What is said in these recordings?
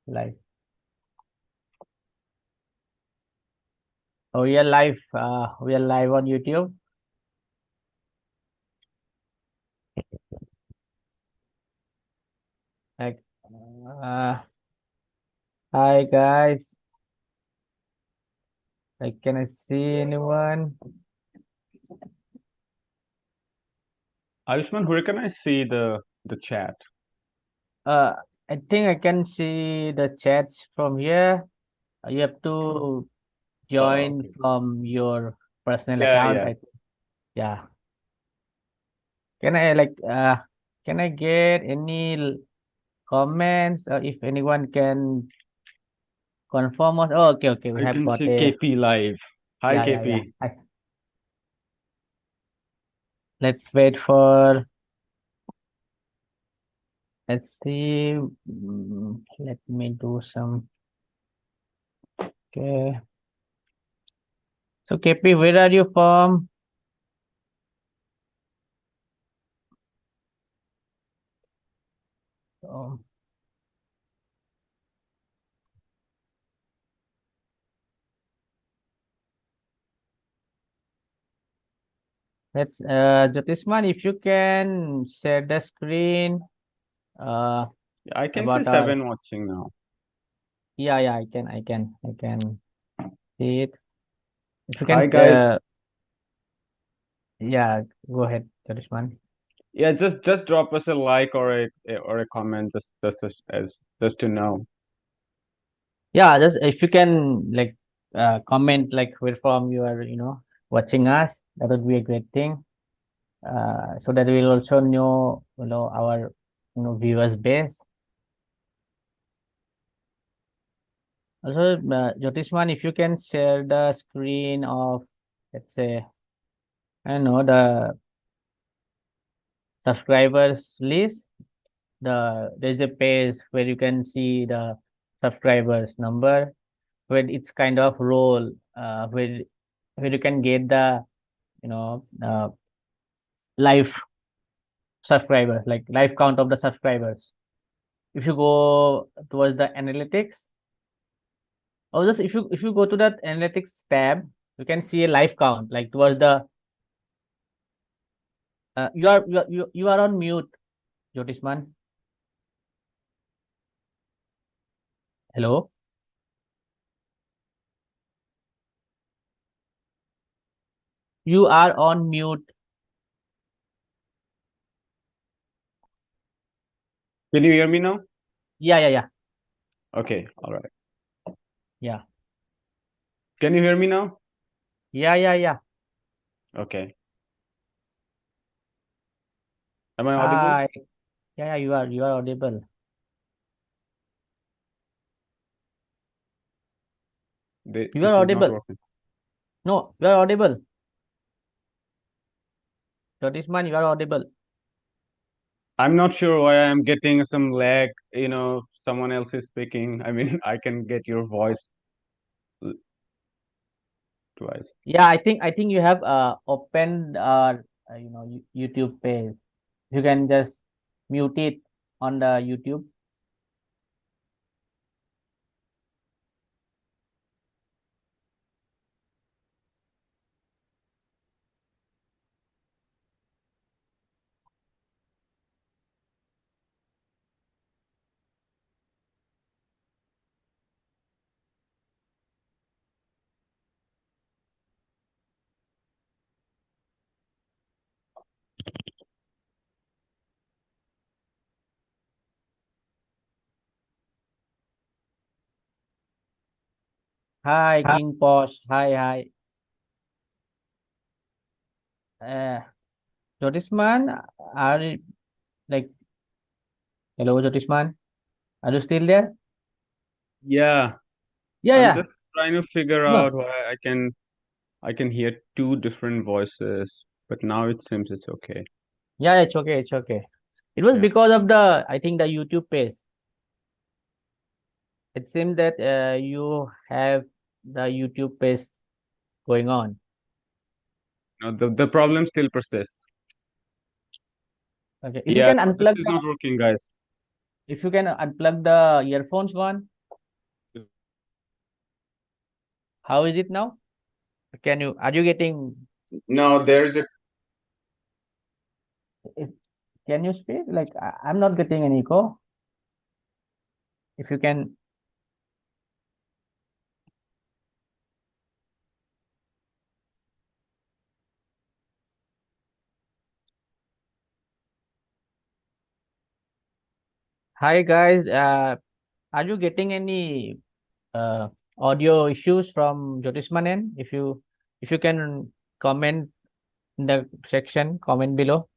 Live. Oh, we are live. We are live on YouTube. Like, hi guys. Like, can I see anyone? Ayushman, where can I see the chat? Uh, I think I can see the chats from here. You have to Oh, join okay. from your personal Yeah, account. yeah. Yeah. Can I can I get any comments or if anyone can confirm us? Oh, okay, okay. We I have can got see a KP live. Hi, yeah. KP. Let's wait for. Let's see. Let me do some. Okay. So, KP, where are you from? Um, let's, Jyotisman, if you can share the screen uh, Yeah, I can see about our. seven watching now. Yeah, I can see it. If you Hi, can, guys. yeah, go ahead, Jyotisman. Yeah, just drop us a like or a comment just to know. Yeah, just if you can, comment, like, where from you are, watching us, that would be a great thing. So that we'll also know, our, viewers base. Also, Jyotisman, if you can share the screen of, let's say, I don't know, the subscribers list. There's a page where you can see the subscribers number, where it's kind of role, where you can get the, live subscribers, like live count of the subscribers. If you go towards the analytics, or just if you go to that analytics tab, you can see a live count, like towards the. You are on mute, Jyotisman. Hello, you are on mute. Can you hear me now? Yeah. Okay, all right. Yeah. Can you hear me now? Yeah. Okay. Am I audible? Hi. Yeah. You are audible. You are This is not audible. working. No, you are audible. Jyotisman, you are audible. I'm not sure why I'm getting some lag. Someone else is speaking. I mean, I can get your voice l- twice. Yeah, I think you have opened YouTube page. You can just mute it on the YouTube. Hi, King Posh. Hi. Uh, Jyotisman, are you, like, hello, Jyotisman? Are you still there? Yeah, I'm Yeah. just trying to figure No. out why I can hear two different voices, but now it seems it's okay. Yeah, it's okay. It's okay. It was Yeah. because of I think, the YouTube page. It seems that you have the YouTube page going on. No, the problem still persists. Okay. Yeah, no, this is not working, guys. If you can unplug the earphones one. How is it now? Are you getting, No, there's a if, can you speak? Like, I'm not getting an echo. If you can, hi guys, are you getting any audio issues from Jyotismanen? If you can comment in the section, comment below.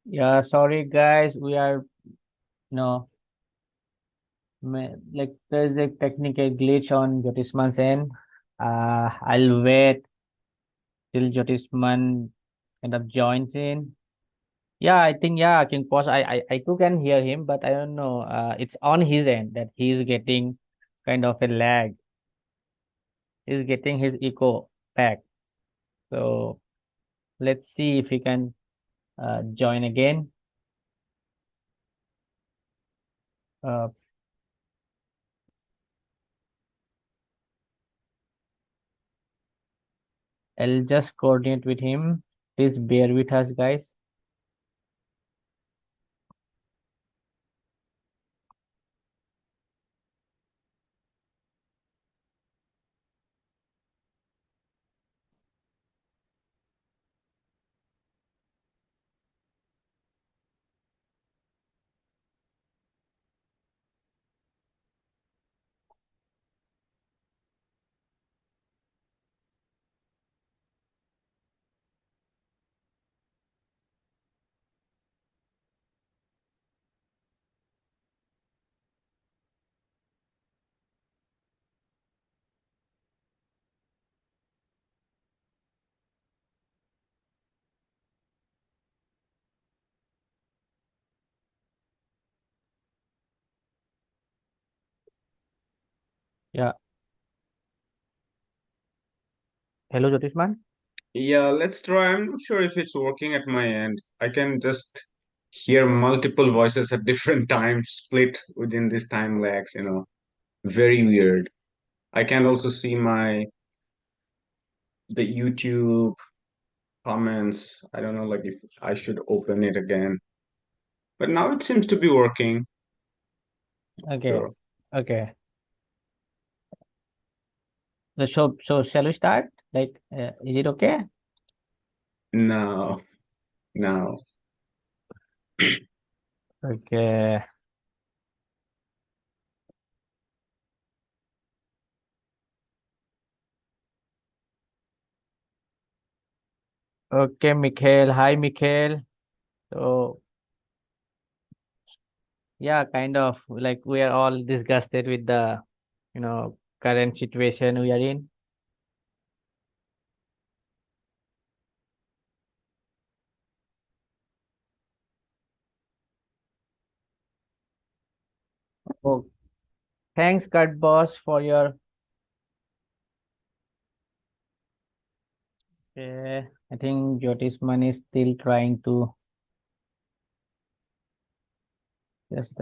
Yeah, sorry guys, we are no like there's a technical glitch on Jyotisman's end. I'll wait till Jyotisman kind of joins in. Yeah, I think yeah, I can pause. I too can hear him, but I don't know. It's on his end that he's getting kind of a lag. He's getting his echo back. So let's see if he can join again. Uh, I'll just coordinate with him. Please bear with us, guys. Yeah. Hello, Jyotisman. Yeah, let's try. I'm not sure if it's working at my end. I can just hear multiple voices at different times, split within this time lags, very weird. I can also see the YouTube comments. I don't know like if I should open it again. But now it seems to be working. Okay. Sure. Okay. So shall we start? Like, is it okay? No, no. Okay. Okay, Mikhail. Hi, Mikhail. So yeah, kind of like we are all disgusted with the, current situation we are in. Oh, thanks, Cut Boss, for your. I think Jyotisman is still trying to just.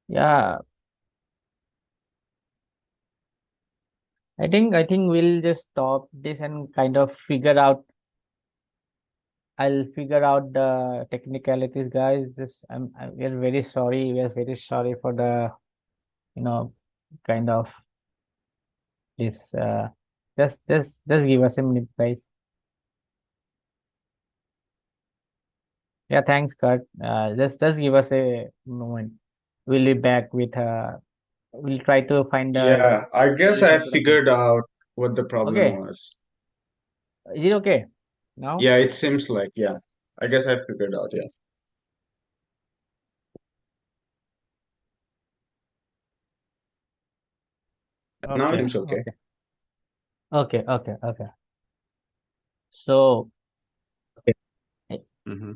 Yeah, I think we'll just stop this and kind of figure out I'll figure out the technicalities, guys. We are very sorry. We are very sorry for the, you know, kind of this. Just give us a minute, guys. Yeah, thanks, Kurt. Just give us a moment. We'll be back with we'll try to find the Yeah, I guess I solution to the problem. figured out what the problem Okay, was. is it okay now? Yeah, it seems like, yeah. I guess I figured out, yeah. Now Okay, it's okay. okay, okay. So, eh, Hmm.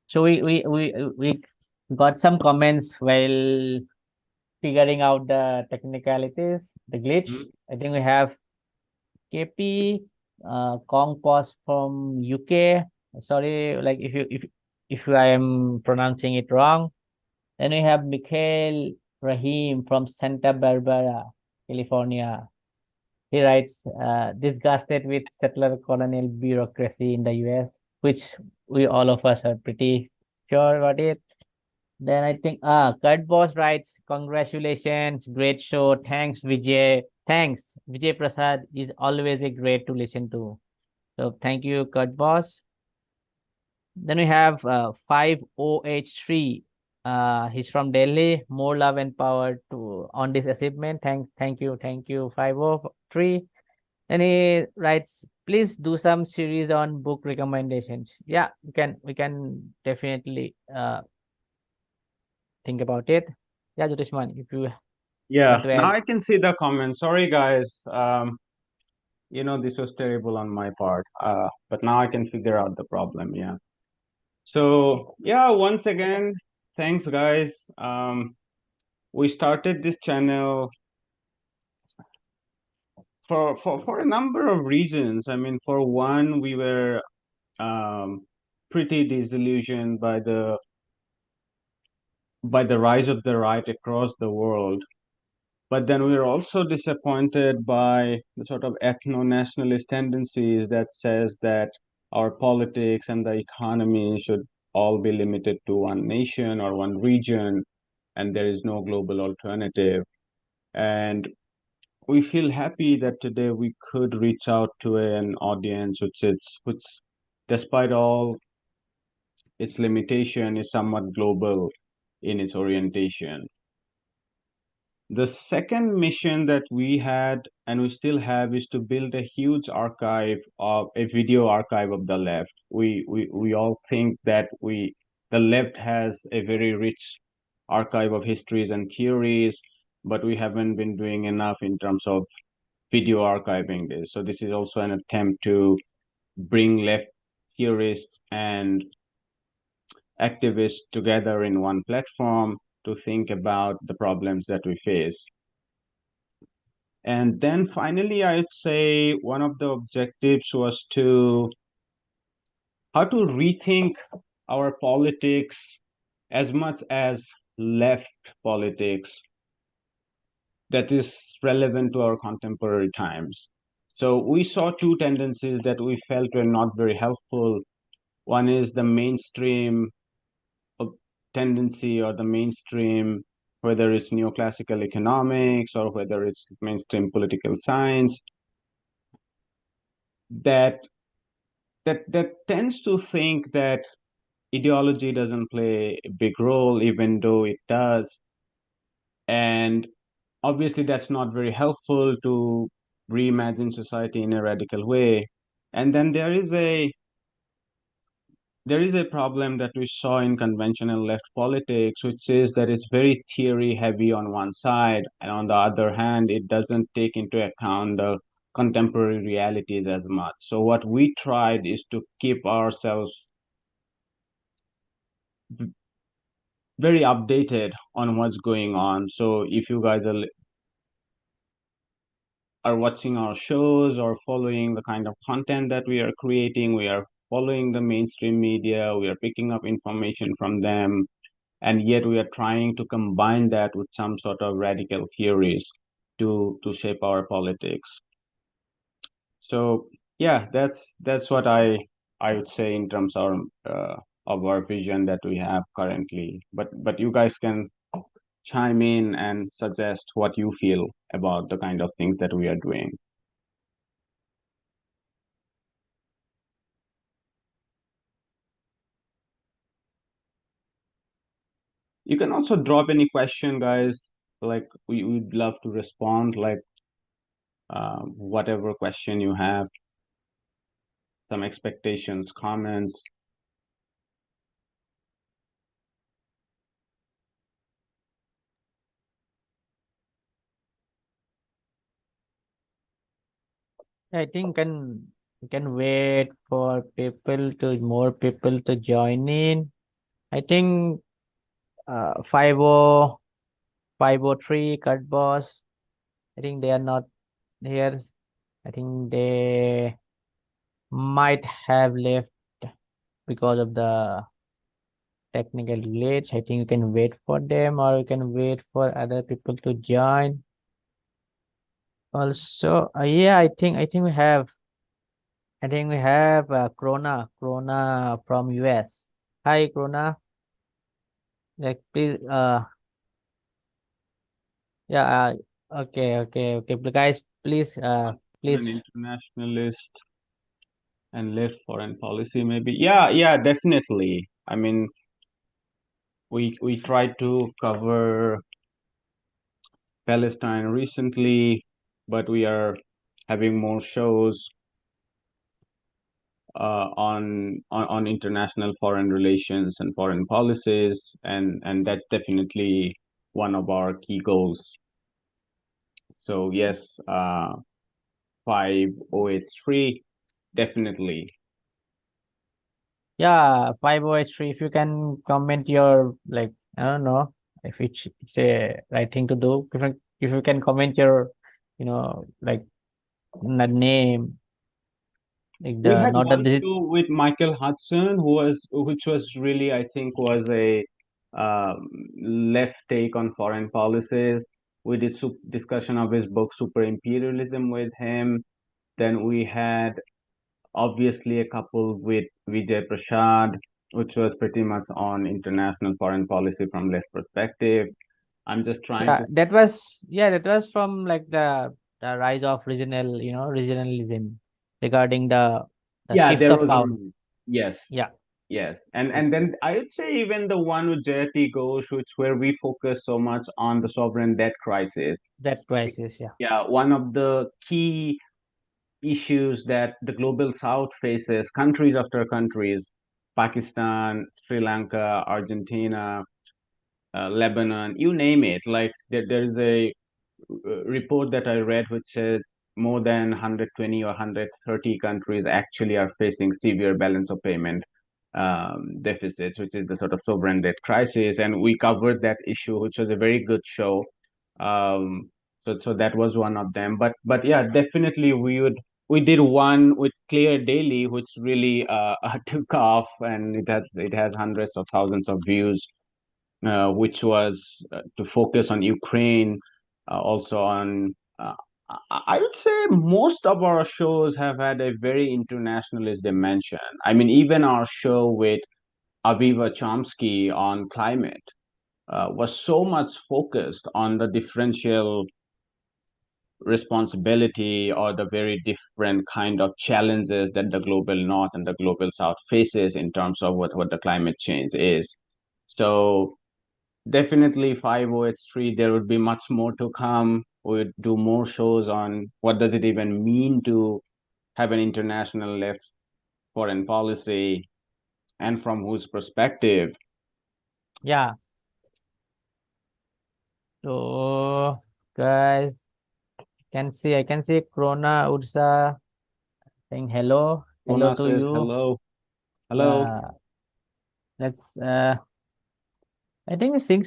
so we got some comments while figuring out the technicalities, the glitch. I think we have KP, Kong Pos from UK. Sorry, like if I am pronouncing it wrong. Then we have Mikhail Rahim from Santa Barbara, California. He writes, disgusted with settler colonial bureaucracy in the US, which we all of us are pretty sure about it. Then I think Kurt Boss writes, congratulations, great show. Thanks, Vijay. Thanks. Vijay Prasad is always a great to listen to. So thank you, Kurt Boss. Then we have 50H3. He's from Delhi. More love and power to on this achievement. Thank you, 503. And he writes, please do some series on book recommendations. Yeah, we can definitely think about it. Yeah, Jyotishman, if you want Yeah, to now add. I can see the comments. Sorry, guys. This was terrible on my part. But now I can figure out the problem. Yeah. So, yeah, once again, thanks, guys. We started this channel for a number of reasons. I mean, for one, we were um, pretty disillusioned by the rise of the right across the world. But then we are also disappointed by the sort of ethno-nationalist tendencies that says that our politics and the economy should all be limited to one nation or one region, and there is no global alternative. And we feel happy that today we could reach out to an audience which despite all its limitation is somewhat global in its orientation. The second mission that we had and we still have is to build a huge archive of a video archive of the left. We all think that the left has a very rich archive of histories and theories, but we haven't been doing enough in terms of video archiving this. So this is also an attempt to bring left theorists and activists together in one platform to think about the problems that we face. And then finally, I'd say one of the objectives was to how to rethink our politics as much as left politics that is relevant to our contemporary times. So we saw two tendencies that we felt were not very helpful. One is the mainstream tendency or the mainstream, whether it's neoclassical economics or whether it's mainstream political science, that that tends to think that ideology doesn't play a big role, even though it does. And obviously, that's not very helpful to reimagine society in a radical way. And then there is a problem that we saw in conventional left politics, which is that it's very theory heavy on one side, and on the other hand, it doesn't take into account the contemporary realities as much. So what we tried is to keep ourselves very updated on what's going on. So if you guys are watching our shows or following the kind of content that we are creating, we are following the mainstream media, we are picking up information from them, and yet we are trying to combine that with some sort of radical theories to shape our politics. So Yeah, that's what I would say in terms of our vision that we have currently. But you guys can chime in and suggest what you feel about the kind of things that we are doing. You can also drop any question, guys. Like we'd love to respond. Like whatever question you have, some expectations, comments. I think you can wait for more people to join in. I think 503 cut boss. I think they are not here. I think they might have left because of the technical glitch. I think you can wait for them or you can wait for other people to join. Also, yeah, I think we have Krona from US. Hi, Krona. Like, please, yeah, okay. But guys, please, I'm please, an internationalist and left foreign policy, maybe. Yeah, definitely. I mean, we tried to cover Palestine recently, but we are having more shows on international foreign relations and foreign policies, and that's definitely one of our key goals. So yes, 5083, definitely. yeah, 503. If you can comment your, like, I don't know if it's a right thing to do. If you can comment your, like, the name, like We the, had not the one digit. show with Michael Hudson, which was really, I think, was a left take on foreign policies. We did discussion of his book Super Imperialism with him. Then we had obviously a couple with Vijay Prashad, which was pretty much on international foreign policy from left perspective. I'm just trying to. That was from like the rise of regionalism regarding the Yeah, shift there of was power. one. Yes, Yeah, yes. And then I would say even the one with Jayati Ghosh, which where we focus so much on the sovereign debt crisis. that crisis. Yeah, Yeah, one of the key issues that the global south faces, countries after countries, Pakistan, Sri Lanka, Argentina, Lebanon, you name it. Like there is a report that I read which said more than 120 or 130 countries actually are facing severe balance of payment deficits, which is the sort of sovereign debt crisis. And we covered that issue, which was a very good show. So that was one of them. But yeah, definitely we did one with Claire Daly, which really took off, and it has hundreds of thousands of views, which was to focus on Ukraine, also on. I would say most of our shows have had a very internationalist dimension. I mean, even our show with Aviva Chomsky on climate was so much focused on the differential responsibility or the very different kind of challenges that the global north and the global south faces in terms of what the climate change is. So definitely 5083, there would be much more to come. We'd do more shows on what does it even mean to have an international left foreign policy and from whose perspective. yeah. So guys, I can see Krona Ursa saying hello Rona to says you. hello. Hello. Yeah, let's. I think we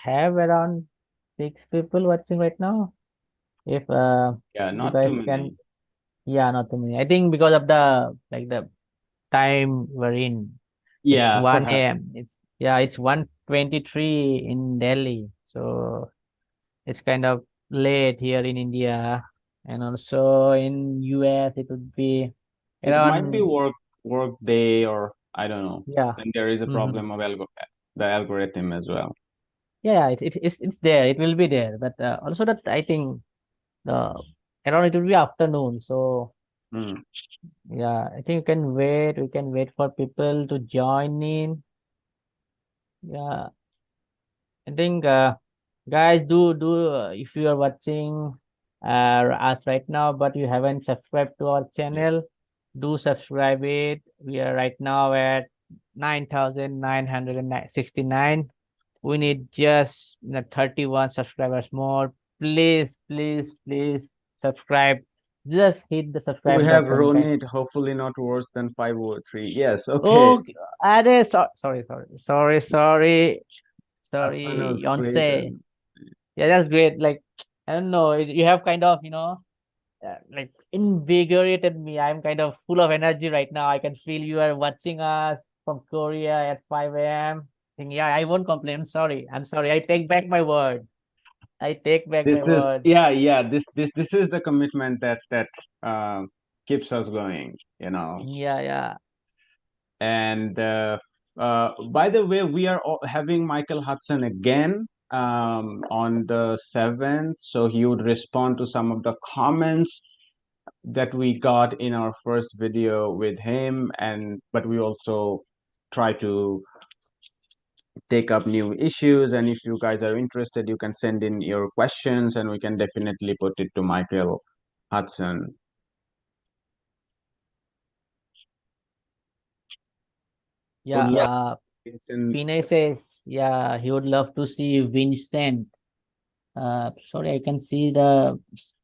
have around 6 people watching right now. If Yeah, you not guys too many. can, yeah, not too many. I think because of the time we're in, it's Yeah, 1 perhaps. a.m. It's 1:23 in Delhi, so it's kind of late here in India. and also in US it would be It might be around, work day, or I don't know. yeah. Then there is a Mm-hmm. problem of the algorithm as well. Yeah, it's there. It will be there. But also that I think the around it will be afternoon. So Mm. yeah, I think you can wait. We can wait for people to join in. Yeah, I think guys, do if you are watching us right now, but you haven't subscribed to our channel, do subscribe it. We are right now at 9,969. We need just 31 subscribers more. Please, please, please subscribe. Just hit the We subscribe have button. Ronit, hopefully not worse than 503. Yes, okay. Oh, sorry, Hassan was great. Yonsei. And Yeah, that's great. Like, I don't know, you have kind of, like invigorated me. I'm kind of full of energy right now. I can feel you are watching us from Korea at 5 a.m. Think, yeah, I won't complain. I'm sorry. I take back my word. I take back my this is, word. yeah, this is the commitment that uh, keeps us going, you know. Yeah, yeah, And by the way, we are having Michael Hudson again on the 7th, so he would respond to some of the comments that we got in our first video with him, and but we also try to take up new issues. And if you guys are interested, you can send in your questions, and we can definitely put it to Michael Hudson. yeah. Good luck, Vincent. Vinay says, yeah, he would love to see Vincent. Sorry, I can see the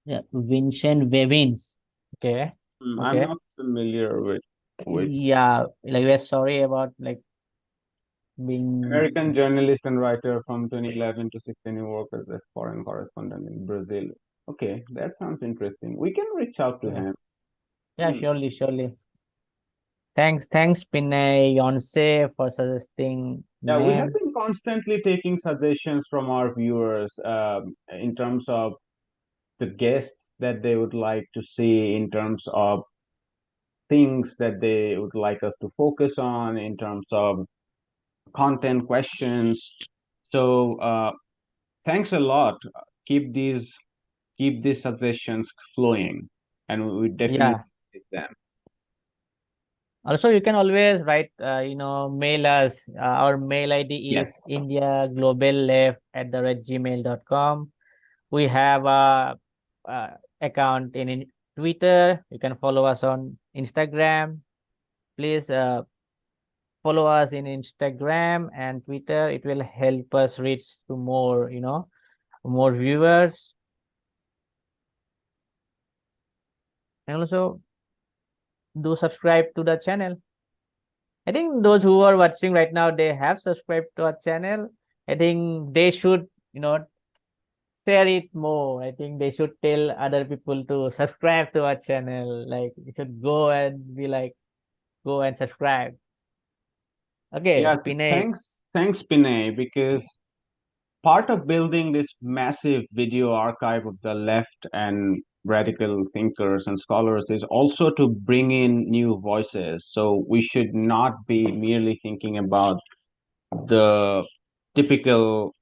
yeah, Vincent Bevins. Okay, I'm okay. not familiar with Yeah, like we're sorry about like American being. journalist and writer from 2011 to 16, who worked as a foreign correspondent in Brazil. Okay, that sounds interesting. We can reach out to Yeah, him. yeah, Hmm. surely. Thanks, Pinay Yonse for suggesting Yeah, we have name. been constantly taking suggestions from our viewers in terms of the guests that they would like to see, in terms of things that they would like us to focus on, in terms of content questions. So thanks a lot. Keep these keep these suggestions flowing, and we definitely Yeah. take them. Also, you can always write, mail us. Our mail ID Yes. is indiagloballeft at gmail.com. We have a account in Twitter. You can follow us on Instagram. Please follow us in Instagram and Twitter. It will help us reach to more, more viewers. And also do subscribe to the channel. I think those who are watching right now, they have subscribed to our channel. I think they should, share it more. I think they should tell other people to subscribe to our channel. Like you should go and be like, go and subscribe. Okay, Yeah, Pinay. thanks, Pinay, because part of building this massive video archive of the left and radical thinkers and scholars is also to bring in new voices. So we should not be merely thinking about the typical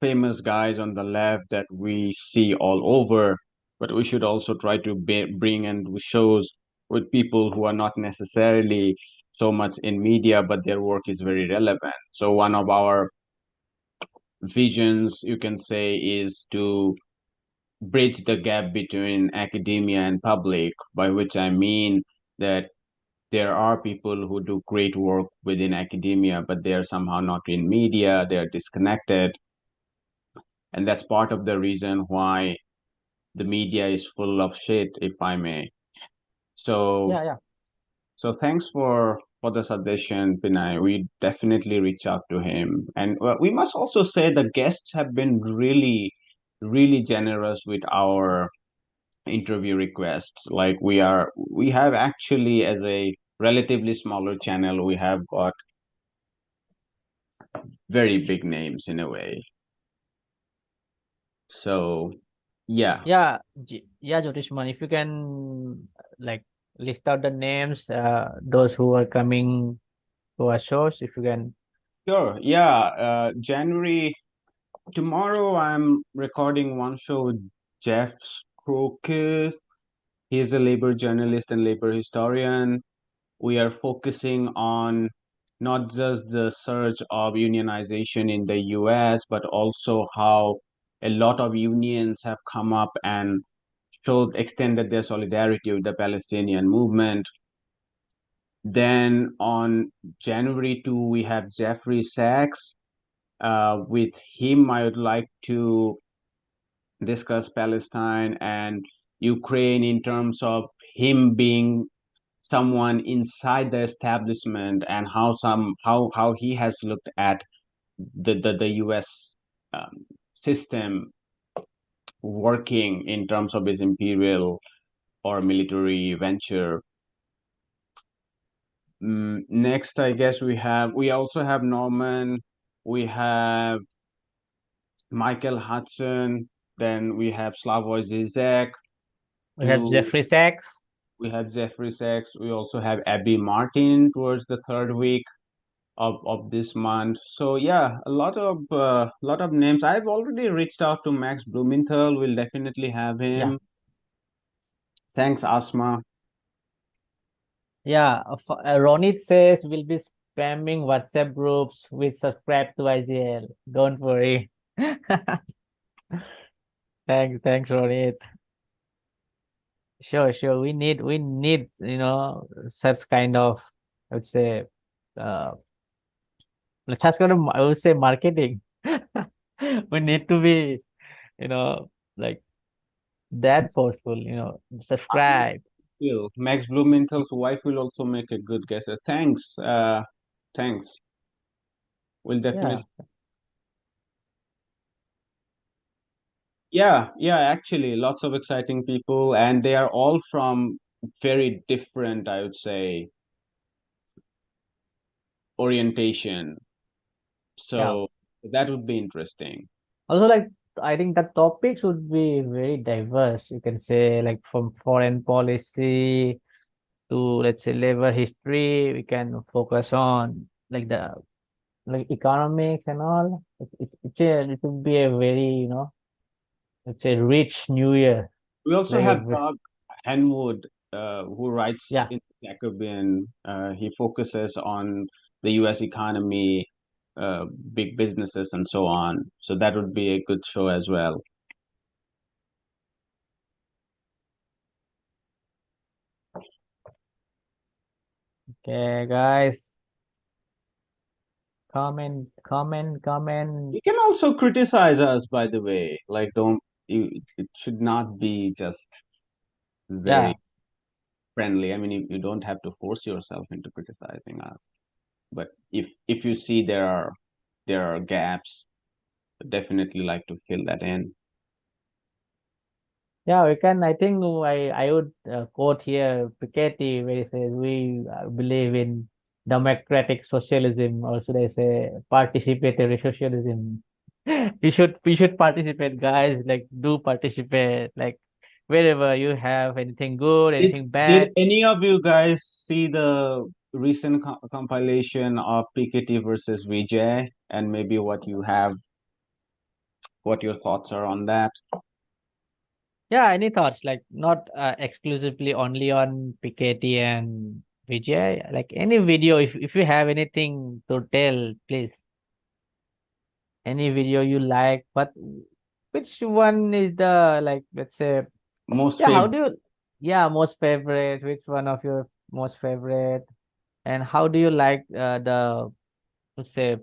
famous guys on the left that we see all over, but we should also try to bring and shows with people who are not necessarily so much in media, but their work is very relevant. So one of our visions, you can say, is to bridge the gap between academia and public, by which I mean that there are people who do great work within academia, but they are somehow not in media, they are disconnected. And that's part of the reason why the media is full of shit, if I may. So, Yeah, yeah, thanks for the suggestion, Pinay. We definitely reach out to him, and we must also say the guests have been really generous with our interview requests. Like we have actually, as a relatively smaller channel, we have got very big names in a way. So Yeah, Yeah, yeah, Jyotishman, if you can like list out the names, those who are coming to our shows, if you can. sure. Yeah, January tomorrow I'm recording one show with Jeff Scrokis. He is a labor journalist and labor historian. We are focusing on not just the surge of unionization in the US, but also how a lot of unions have come up and showed extended their solidarity with the Palestinian movement. Then on January 2, we have Jeffrey Sachs. With him, I would like to discuss Palestine and Ukraine in terms of him being someone inside the establishment and how he has looked at the US system working in terms of his imperial or military venture. Next, I guess we also have Norman, we have Michael Hudson, then we have Slavoj Zizek, We have to Jeffrey Sachs. we have Jeffrey Sachs, we also have Abby Martin towards the third week of this month. So yeah, a lot of names. I've already reached out to Max Blumenthal. We'll definitely have Yeah, him. Thanks, Asma. yeah. Ronit says we'll be spamming WhatsApp groups with subscribe to IGL. Don't worry. Thanks, Ronit. Sure, sure. We need, such kind of, I would say, uh, such kind of, I would say, marketing. We need to be, you know, like that forceful, subscribe. Will Max Blumenthal's wife will also make a good guess. Thanks. Thanks. We'll Yeah, definitely. Yeah, yeah, actually, lots of exciting people, and they are all from very different, I would say, orientation. yeah. So that would be interesting. Also, like, I think the topics would be very diverse. You can say, like, from foreign policy to, let's say, labor history. We can focus on like the like economics and all. It would be a very, let's say, rich New Year. We also Like, have Doug Henwood, who writes yeah, in the Jacobin. He focuses on the U.S. economy, uh, big businesses, and so on. So that would be a good show as well. okay, guys, comment. You can also criticize us, by the way. Like, don't you? It should not be just Yeah, very friendly. I mean, you don't have to force yourself into criticizing us. But if you see there are gaps, definitely like to fill that in. yeah, we can. I think I would quote here Piketty where he says we believe in democratic socialism, or should I say participatory socialism. We should participate, guys. Like, do participate. Like, wherever you have anything good, Did anything did bad. any of you guys see the recent compilation of Piketty versus Vijay, and maybe what your thoughts are on that? Yeah, any thoughts? Like, not exclusively only on Piketty and Vijay. Like, any video, if you have anything to tell, please. Any video you like, but which one is the, like, let's say, Most yeah, how favorite. do you, yeah, most favorite, which one of your most favorite, and how do you like let's say,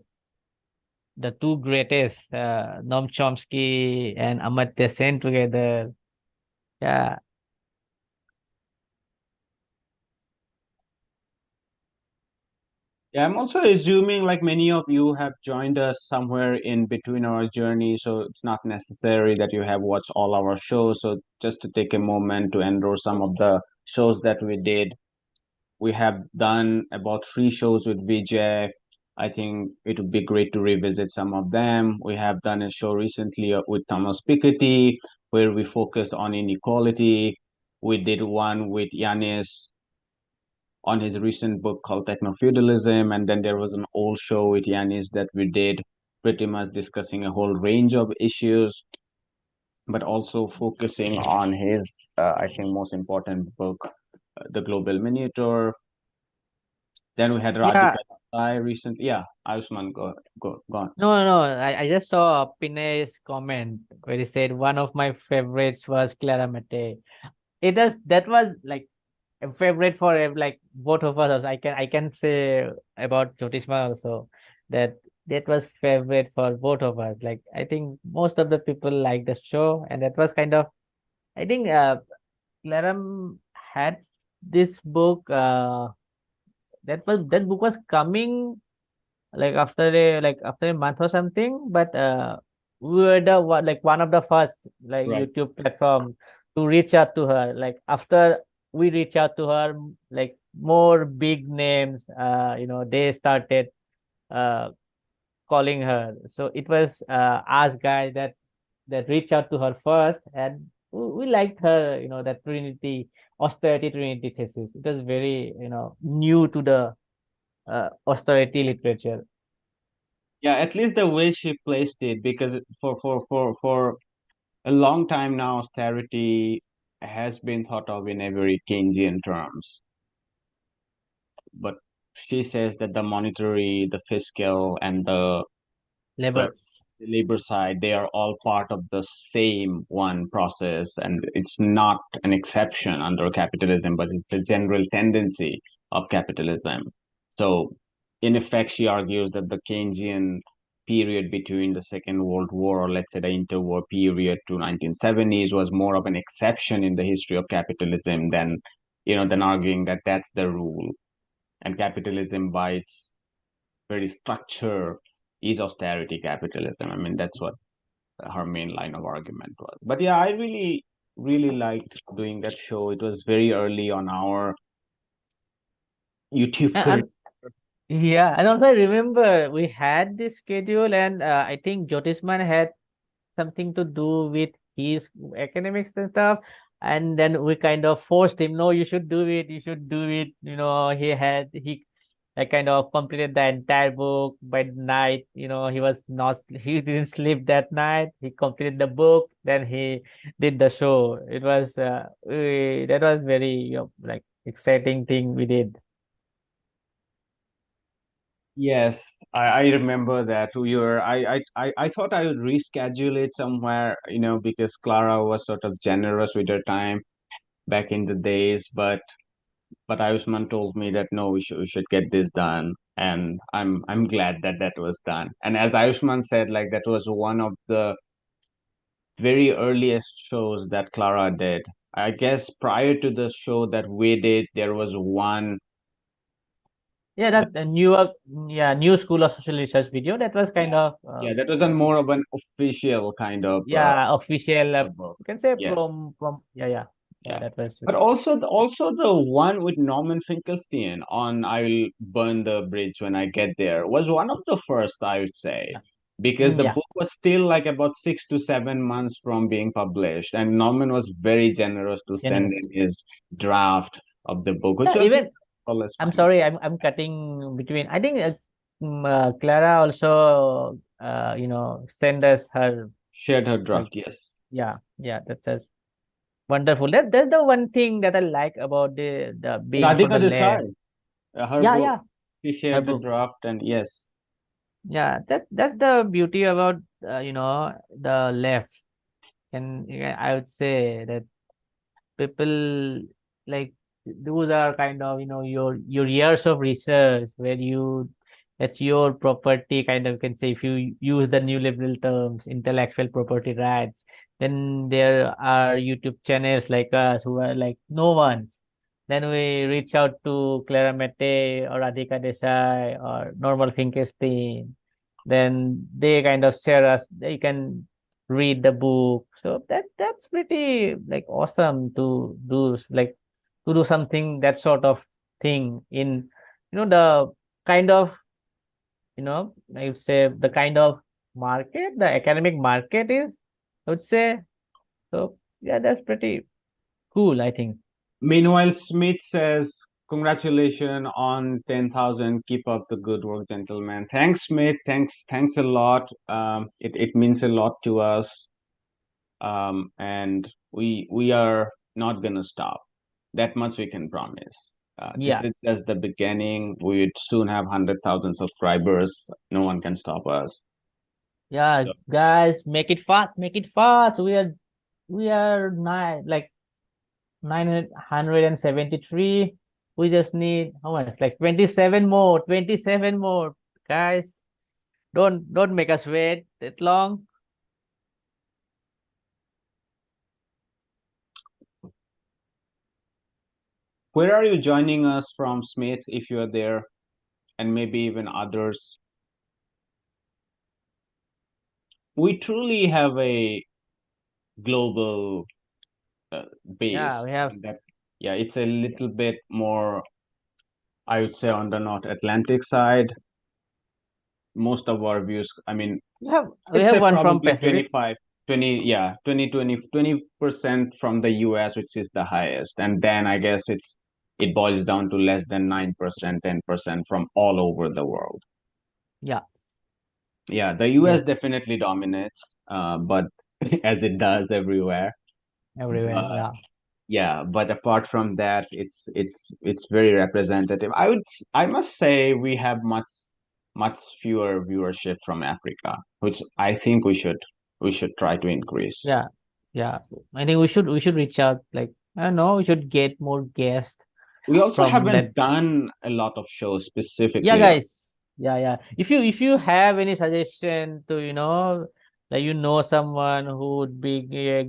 the two greatest, Noam Chomsky and Amartya Sen together? Yeah, Yeah, I'm also assuming like many of you have joined us somewhere in between our journey, so it's not necessary that you have watched all our shows. So just to take a moment to endorse some of the shows that we did. We have done about 3 shows with Vijay. I think it would be great to revisit some of them. We have done a show recently with Thomas Piketty where we focused on inequality. We did one with Yanis on his recent book called Techno-Feudalism, and then there was an old show with Yanis that we did pretty much discussing a whole range of issues, but also focusing on his, I think, most important book, The Global Miniature. Then we had Yeah, Radhika Desai recently. Yeah, Ayushman, go on. no. I just saw Pinay's comment where he said one of my favorites was Clara Mate. That was like a favorite for like both of us. I can say about Jyotishma also that that was favorite for both of us. Like I think most of the people like the show, and that was kind of I think Claram had this book. That book was coming like after a month or something, but we were like one of the first like Right. YouTube platform to reach out to her. Like after we reach out to her, like more big names, they started uh calling her. So it was us guy that reached out to her first, and we liked her. That Trinity austerity Trinity thesis. It was very new to the austerity literature. Yeah, at least the way she placed it, because for a long time now, austerity has been thought of in a very Keynesian terms. But she says that the monetary, the fiscal, and the Labor. labor side, they are all part of the same one process, and it's not an exception under capitalism, but it's a general tendency of capitalism. So, in effect, she argues that the Keynesian period between the Second World War, or let's say the interwar period to 1970s, was more of an exception in the history of capitalism than arguing that that's the rule. And capitalism, by its very structure, is austerity capitalism. I mean, that's what her main line of argument was. But yeah, I really, really liked doing that show. It was very early on our YouTube career. And yeah, and also I remember we had this schedule, and I think Jyotisman had something to do with his academics and stuff. And then we kind of forced him, no, you should do it, you should do it. He like kind of completed the entire book by night. He didn't sleep that night. He completed the book, then he did the show. That was very like exciting thing we did. Yes, I remember that. I thought I would reschedule it somewhere, because Clara was sort of generous with her time back in the days, but Ayushman told me that no, we should get this done, and I'm glad that that was done. And as Ayushman said, like that was one of the very earliest shows that Clara did. I guess prior to the show that we did, there was one. Yeah, That, that new school of social research video. That was kind yeah, of yeah, that was a more of an official kind of yeah, official. book. You can say Yeah, from yeah. yeah. That was But also the one with Norman Finkelstein on "I Will Burn the Bridge When I Get There" was one of the first, I would say, yeah, because the yeah. book was still like about 6 to 7 months from being published, and Norman was very generous to send Generous. in his draft of the book, which Yeah, was even all less I'm fine. sorry, I'm cutting between. I think Clara also send us her Shared her like draft, yes. yeah. That's just wonderful. That's the one thing that I like about the being from Radhika the left. Desai, her Yeah, book, yeah. she Her shared the book. draft, and yes, Yeah, that's the beauty about the left. And yeah, I would say that people like those are kind of your years of research where that's your property, kind of, you can say, if you use the new liberal terms, intellectual property rights. Then there are YouTube channels like us who are like no ones. Then we reach out to Clara Mette or Radhika Desai or Normal Finkelstein. Then they kind of share us, they can read the book. So that's pretty like awesome to do, to do something that sort of thing in the kind of I would say the kind of market, the academic market is, I would say. So yeah, that's pretty cool, I think. Meanwhile, Smith says, "Congratulations on 10,000. Keep up the good work, gentlemen." Thanks, Smith. Thanks a lot. It means a lot to us. And we are not gonna stop. That much we can promise. This Yeah. is just the beginning. We would soon have 100,000 subscribers. No one can stop us. Yeah, So guys, make it fast, make it fast. We are like 973. We just need how much? Like 27 more, 27 more. Guys, don't make us wait that long. where are you joining us from, Smith, if you are there, and maybe even others? We truly have a global Yeah, base, we have and that, yeah, it's a little bit more, I would say, on the North Atlantic side. Most of our views, I mean, we have we I'd have say one from probably Pacific. 25, 20, yeah, 20% from the US, which is the highest. And then I guess it boils down to less than 9%, 10% from all over the world. Yeah, Yeah, the yes, US definitely dominates, but as it does everywhere. everywhere. But Yeah, yeah, but apart from that, it's very representative. I must say we have much fewer viewership from Africa, which I think we should try to increase. yeah, yeah. I think we should reach out. Like I don't know, we should get more guests We also from that. haven't done a lot of shows Yeah, specifically on. guys. Yeah, yeah. If you have any suggestion to like someone who would be a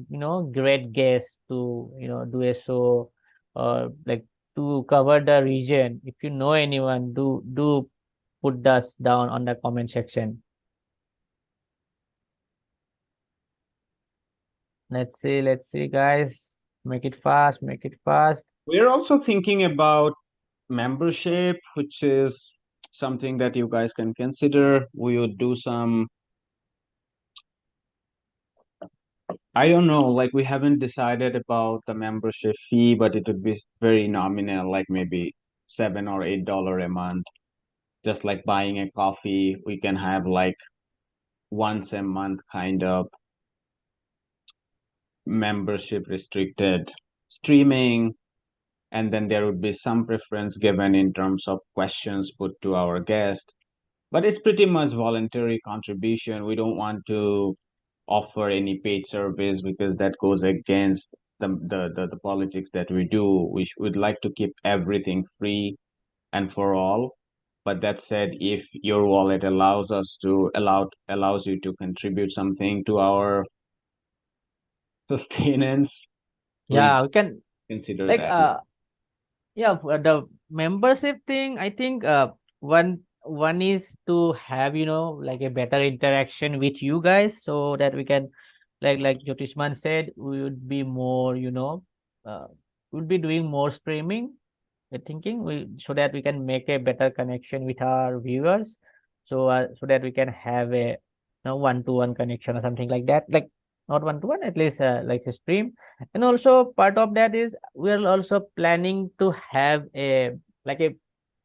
great guest to do a show, or like to cover the region. If you know anyone, do put us down on the comment section. Let's see, guys. Make it fast. Make it fast. We're also thinking about membership, which is something that you guys can consider. We would do some, I don't know, like we haven't decided about the membership fee, but it would be very nominal, like maybe $7 or $8 a month. Just like buying a coffee, we can have like once a month kind of membership restricted streaming, and then there would be some preference given in terms of questions put to our guest. But it's pretty much voluntary contribution. We don't want to offer any paid service because that goes against the politics that we do. Would like to keep everything free and for all. But that said, if your wallet allows you to contribute something to our sustenance, we'll Yeah, we can consider like that. yeah, for the membership thing, I think one is to have like a better interaction with you guys, so that we can like Jyotishman said, we would be more would be doing more streaming. We're thinking we so that we can make a better connection with our viewers, so that we can have a one-to-one connection or something like that, like not one-to-one, at least like a stream. And also part of that is we are also planning to have a like a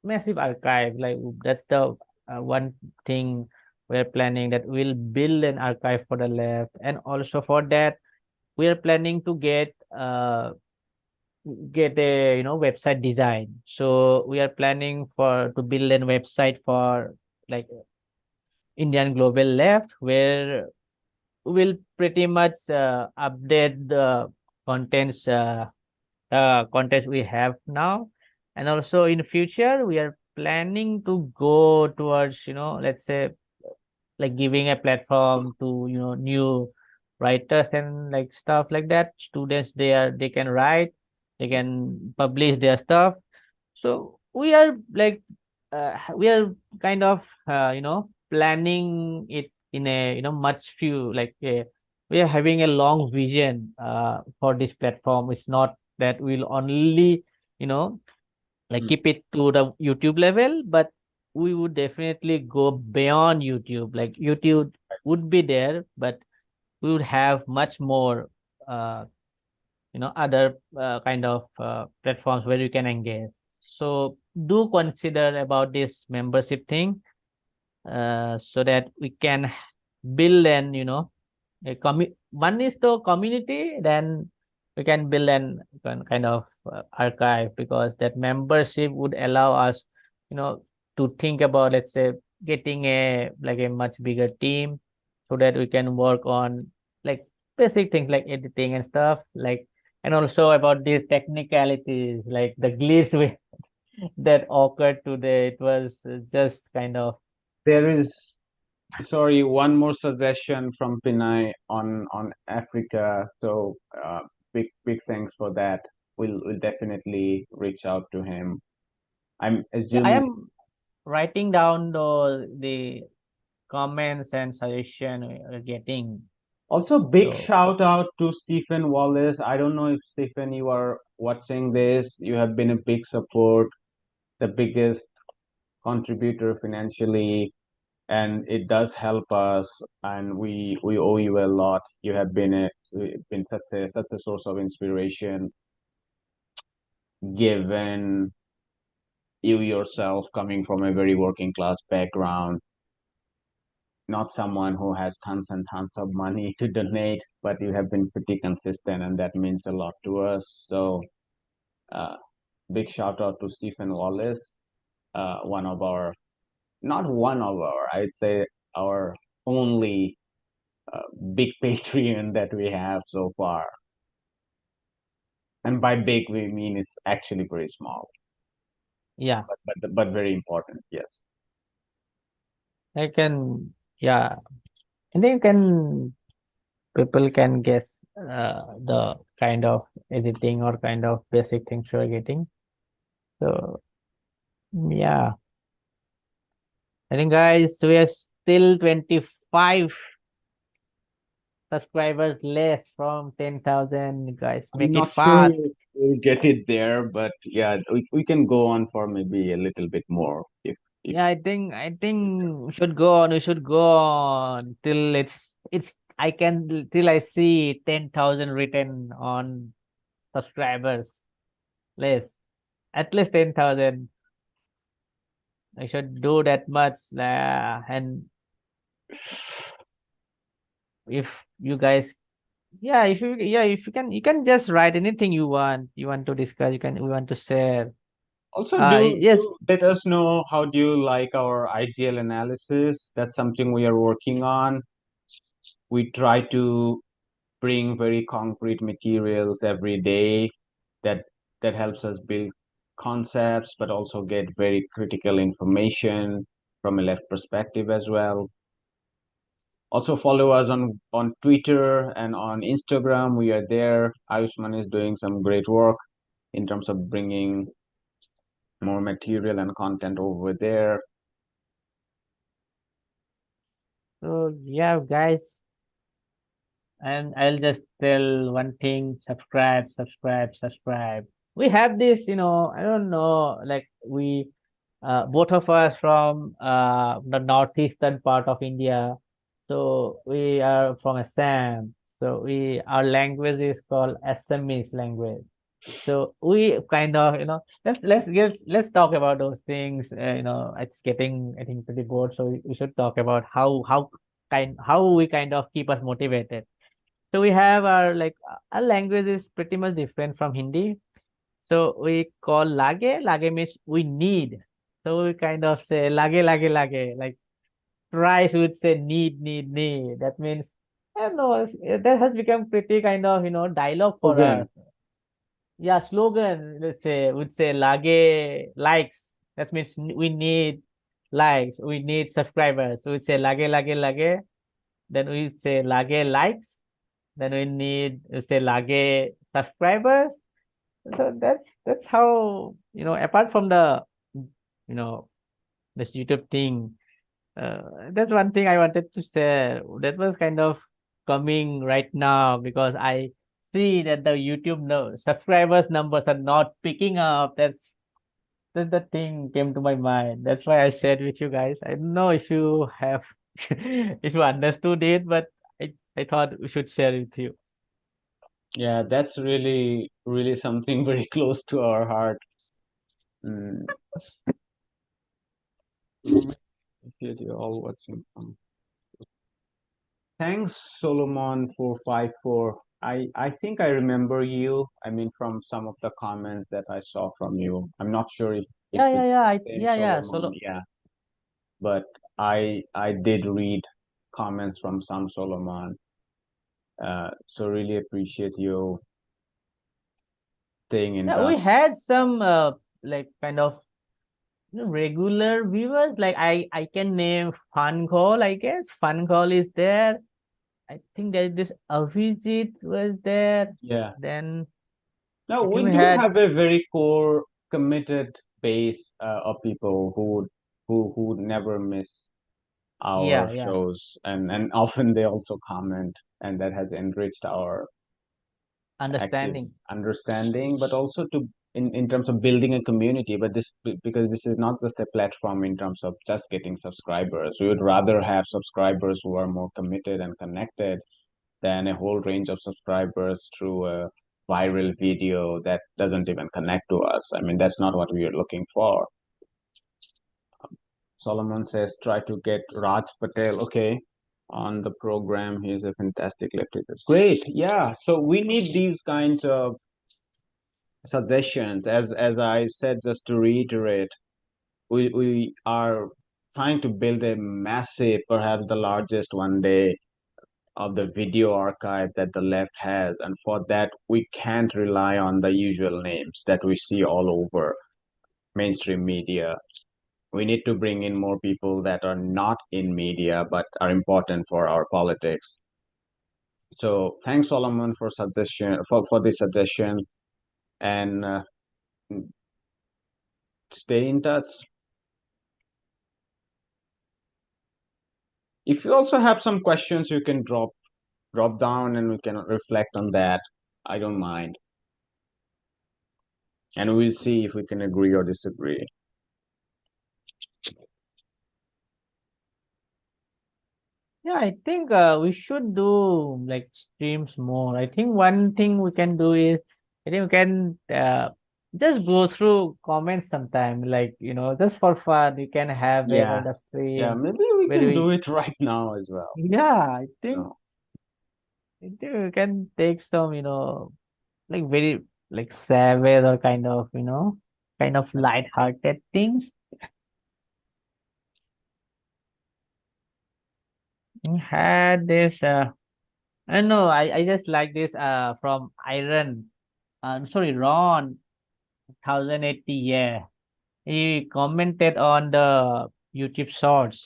massive archive. Like that's the one thing we're planning, that we'll build an archive for the left. And also for that we are planning to get a website design. So we are planning for to build a website for like Indian Global Left, where we'll pretty much update the contents contents we have now. And also in future we are planning to go towards let's say like giving a platform to new writers and like stuff like that. Students, they can write, they can publish their stuff. So we are kind of planning it in a much few like we are having a long vision for this platform. It's not that we'll only you know like Mm. keep it to the YouTube level, but we would definitely go beyond YouTube. Like YouTube would be there, but we would have much more, other kind of platforms where you can engage. So do consider about this membership thing, so that we can build and one is the community, then we can build an kind of archive, because that membership would allow us you know to think about, let's say, getting a much bigger team, so that we can work on like basic things like editing and stuff, like, and also about the technicalities, like the glitch that occurred today. It was just kind of. There is, sorry, one more suggestion from Pinay on Africa. So big thanks for that. We'll definitely reach out to him. I'm Yeah, I assuming. am writing down the comments and suggestion we are getting. Also, big So shout out to Stephen Wallace. I don't know if Stephen, you are watching this. You have been a big support, the biggest contributor financially, and it does help us. And we owe you a lot. You have been such a source of inspiration, given you yourself coming from a very working class background, not someone who has tons and tons of money to donate, but you have been pretty consistent, and that means a lot to us. So, uh, big shout out to Stephen Wallace, one of our, not one of our, I'd say our only big Patreon that we have so far. And by big, we mean it's actually very small, yeah, but very important. Yes. I can, yeah, and then people can guess the kind of editing or kind of basic things you're getting. So yeah, I think guys, we are still 25 subscribers less from 10,000. Guys, I'm make it not sure fast. if we'll get it there, but yeah, we can go on for maybe a little bit more if Yeah, I think we should go on. We should go on till it's I can till I see 10,000 written on subscribers less. At least 10,000. I should do that much. And if you guys, yeah, if you can just write anything you want to discuss, we want to share. also do Yes. do let us know how do you like our IGL analysis. That's something we are working on. We try to bring very concrete materials every day that that helps us build concepts, but also get very critical information from a left perspective as well. Also follow us on Twitter and on Instagram. We are there. Ayushman is doing some great work in terms of bringing more material and content over there. So yeah, guys, and I'll just tell one thing: subscribe, subscribe, subscribe. We have this, I don't know, like both of us from the northeastern part of India. So we are from Assam. So our language is called Assamese language. So we kind of, let's talk about those things. It's getting, I think, pretty bored. So we should talk about how we kind of keep us motivated. So we have our language is pretty much different from Hindi. So we call lage. Lage means we need. So we kind of say lage, lage, lage. Like twice we would say need, need, need. That means, I don't know, that has become pretty kind of, dialogue for us. Again, Yeah, slogan, let's say, would say lage likes. That means we need likes, we need subscribers. We would say lage, lage, lage. Then we say lage likes. Then we say lage subscribers. So that's how, apart from you know, this YouTube thing, that's one thing I wanted to share. That was kind of coming right now because I see that the YouTube no subscribers numbers are not picking up. the thing came to my mind. That's why I shared with you guys. I don't know if you have if you understood it, but I thought we should share it with you. Yeah, that's really, really something very close to our heart. Mm. Appreciate you all watching. Thanks, Solomon, for 54. I think I remember you. I mean, from some of the comments that I saw from you. I'm not sure if Yeah, yeah, it's yeah. the same Yeah. Solomon. Solo. Yeah, but I did read comments from some Solomon. So really appreciate you staying in Yeah, we touch. had some like kind of regular viewers. Like I can name Fun Call. I guess Fun Call is there. I think there is this Avijit was there. Yeah. Then Now I think we we do had, have a very core committed base of people who would never miss our yeah, shows, and often they also comment, and that has enriched our active understanding. understanding, but also to in terms of building a community. But because this is not just a platform in terms of just getting subscribers. We would rather have subscribers who are more committed and connected than a whole range of subscribers through a viral video that doesn't even connect to us. I mean, that's not what we are looking for. Solomon says, try to get Raj Patel, okay, on the program. He's a fantastic leftist. Great, yeah. So we need these kinds of suggestions. As I said, just to reiterate, we are trying to build a massive, perhaps the largest one day of the video archive that the left has. And for that, we can't rely on the usual names that we see all over mainstream media. We need to bring in more people that are not in media but are important for our politics. So thanks, Solomon, for this suggestion, and stay in touch. If you also have some questions, you can drop down and we can reflect on that. I don't mind, and we'll see if we can agree or disagree. Yeah, I think we should do like streams more. I think one thing we can do is I think we can just go through comments sometime, like just for fun. We can have a Yeah, kind of yeah, stream maybe we where can do we, it right now as well. yeah, No. I think we can take some, like very like savage or kind of light-hearted things. We had this I don't know, I just like this from Iron. Sorry, Ron 1080, yeah. He commented on the YouTube shorts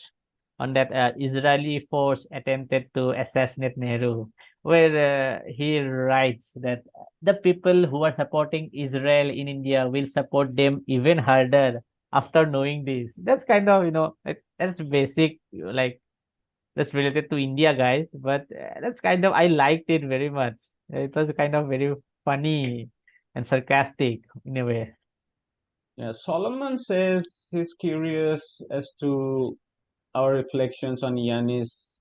on that Israeli force attempted to assassinate Nehru, where he writes that the people who are supporting Israel in India will support them even harder after knowing this. That's kind of, that's basic, like that's related to India, guys, but that's kind of, I liked it very much. It was kind of very funny and sarcastic in a way. Yeah, Solomon says he's curious as to our reflections on Yannis'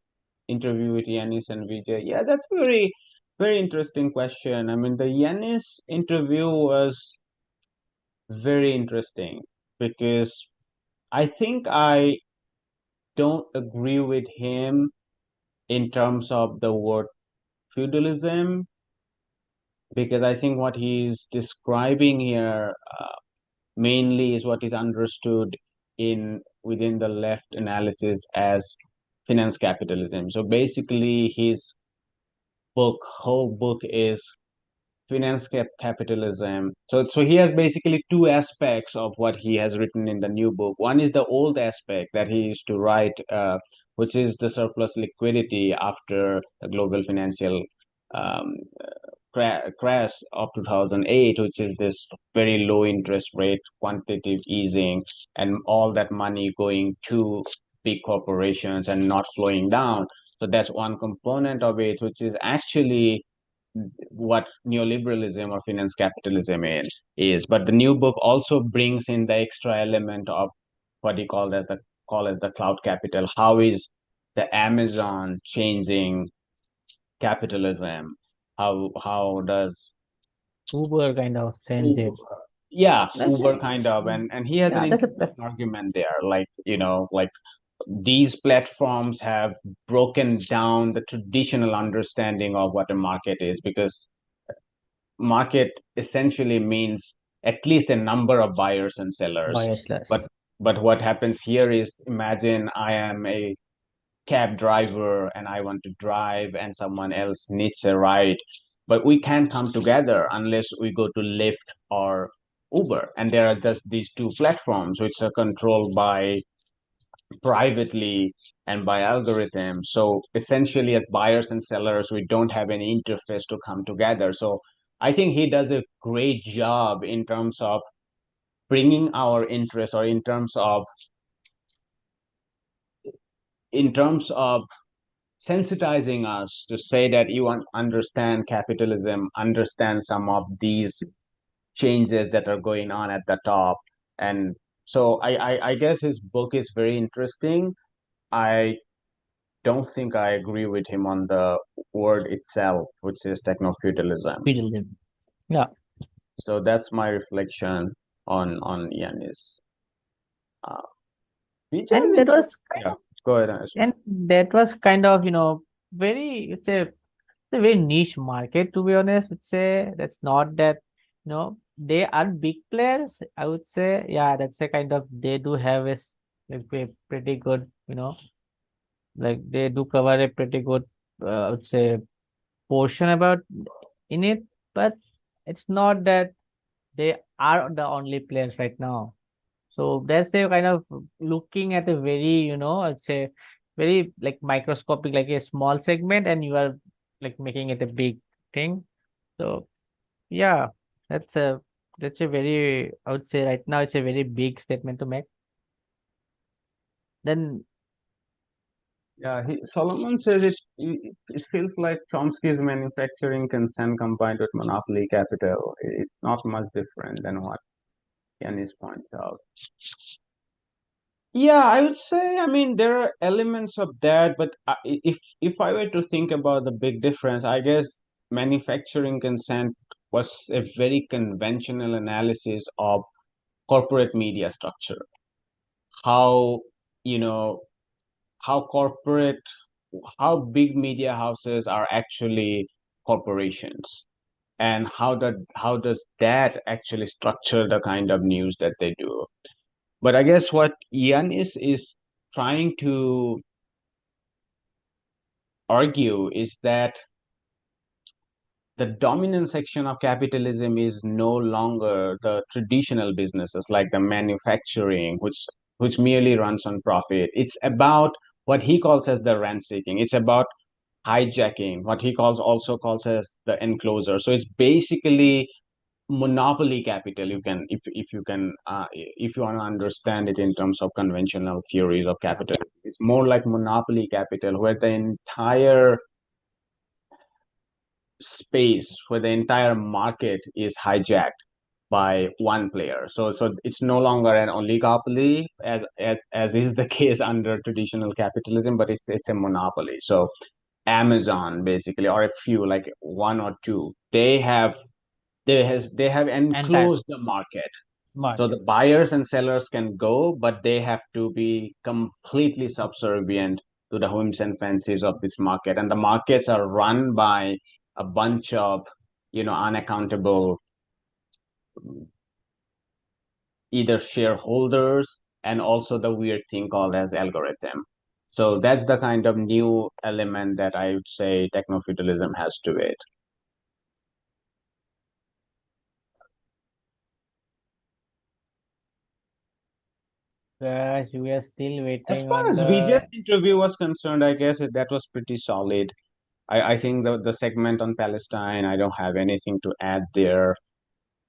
interview with Yannis and Vijay. Yeah, that's very, very interesting question. I mean, the Yannis interview was very interesting because I think I don't agree with him in terms of the word feudalism, because I think what he's describing here mainly is what is understood in within the left analysis as finance capitalism. So basically, his whole book is finance capitalism. So he has basically two aspects of what he has written in the new book. One is the old aspect that he used to write, which is the surplus liquidity after the global financial um, crash of 2008, which is this very low interest rate, quantitative easing, and all that money going to big corporations and not flowing down. So that's one component of it, which is actually what neoliberalism or finance capitalism is. But the new book also brings in the extra element of what he call as the cloud capital. How is the Amazon changing capitalism? How does Uber kind of change Uber, it. yeah, That's Uber kind of, and he has an yeah, that's a interesting argument there. Like, like these platforms have broken down the traditional understanding of what a market is, because market essentially means at least a number of buyers and sellers. bias less. But what happens here is, imagine I am a cab driver and I want to drive and someone else needs a ride, but we can't come together unless we go to Lyft or Uber, and there are just these two platforms which are controlled by privately and by algorithms. So essentially, as buyers and sellers, we don't have any interface to come together. So I think he does a great job bringing our interest, or in terms of sensitizing us to say that you want understand capitalism, understand some of these changes that are going on at the top. And so I guess his book is very interesting. I don't think I agree with him on the word itself, which is techno-feudalism. Feudalism. Yeah, So that's my reflection on Yanis. Uh, Vijay, I and mean, that was yeah, go ahead, Anushka. and that was kind of very it's a very niche market, to be honest. Would say that's not that they are big players. I would say yeah, that's a kind of they do have like a pretty good like they do cover a pretty good I would say portion about in it, but it's not that they are the only players right now. So that's a kind of looking at a very, I'd say very like microscopic, like a small segment, and you are like making it a big thing. So yeah, that's a that's a very, I would say right now it's a very big statement to make. Then Yeah, Solomon says it feels like Chomsky's manufacturing consent combined with monopoly capital. It's not much different than what Yanis points out. Yeah, I would say, I mean, there are elements of that, but if I were to think about the big difference, I guess manufacturing consent was a very conventional analysis of corporate media structure. How, you know, how corporate, how big media houses are actually corporations, and how does that actually structure the kind of news that they do. But I guess what Ian is trying to argue is that the dominant section of capitalism is no longer the traditional businesses like the manufacturing, which merely runs on profit. It's about what he calls as the rent seeking. It's about hijacking, what he also calls as the enclosure. So it's basically monopoly capital. You can, if you can, if you want to understand it in terms of conventional theories of yeah, capital, it's more like monopoly capital, where the entire space, where the entire market is hijacked by one player. So it's no longer an oligopoly as is the case under traditional capitalism, but it's a monopoly. So Amazon basically, or a few, like one or two, they have entire enclosed the market. So the market. buyers and sellers can go, but they have to be completely subservient to the whims and fancies of this market. And the markets are run by a bunch of, unaccountable, either shareholders, and also the weird thing called as algorithm. So that's the kind of new element that I would say techno-feudalism has to it. Guys, we are still As waiting far on as Vijay's the interview was concerned, I guess that was pretty solid. I think the segment on Palestine, I don't have anything to add there.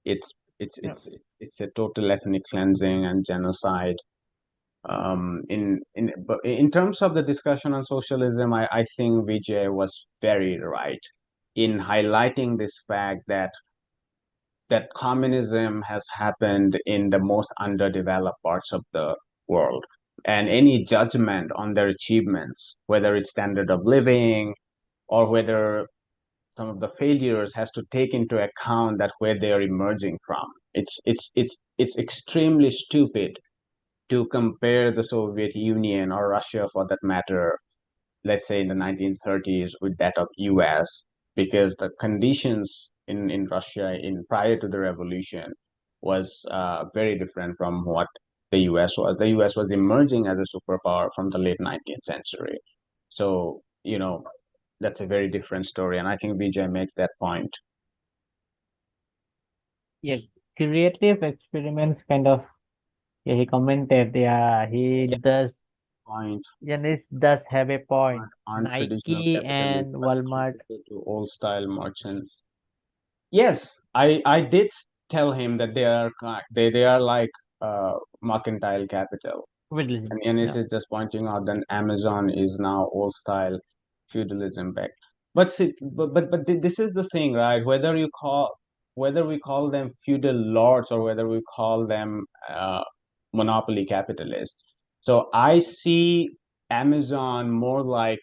It's it's yeah, it's it's a total ethnic cleansing and genocide. In terms of the discussion on socialism, I think Vijay was very right. in highlighting this fact that communism has happened in the most underdeveloped parts of the world. And any judgment on their achievements, whether it's standard of living or whether some of the failures, has to take into account that where they are emerging from. It's extremely stupid to compare the Soviet Union or Russia, for that matter, let's say in the 1930s, with that of US, because the conditions in Russia in prior to the revolution was very different from what the US was. The US was emerging as a superpower from the late 19th century. So, that's a very different story. And I think Vijay makes that point. Yeah, creative experiments kind of. Yeah, he commented. Yeah, he Yeah, does. point. Yeah, this does have a point. On traditional Nike capitalism and but Walmart. contributed to old style merchants. Yes, I did tell him that they are like mercantile capital. Capitalism. And Yeah. Yanis is just pointing out that Amazon is now old style feudalism back. But see, this is the thing, right? Whether we call them feudal lords or whether we call them monopoly capitalists. So I see Amazon more like,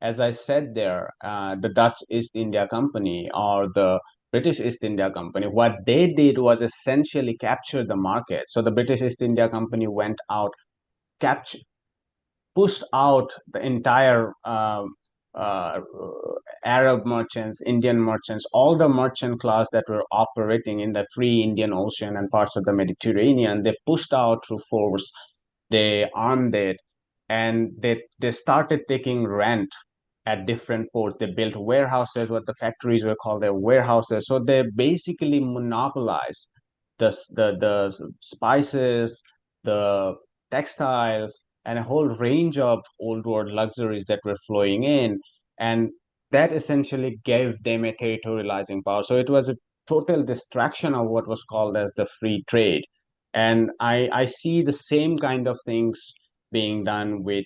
as I said there, the Dutch East India Company or the British East India Company. What they did was essentially capture the market. So the British East India Company went out, capture pushed out the entire uh, Arab merchants, Indian merchants, all the merchant class that were operating in the free Indian Ocean and parts of the Mediterranean. They pushed out through force. They armed it, and they started taking rent at different ports. They built warehouses, what the factories were called their warehouses. So they basically monopolized the spices, the textiles, and a whole range of old world luxuries that were flowing in. And that essentially gave them a territorializing power. So it was a total distraction of what was called as the free trade. And I see the same kind of things being done with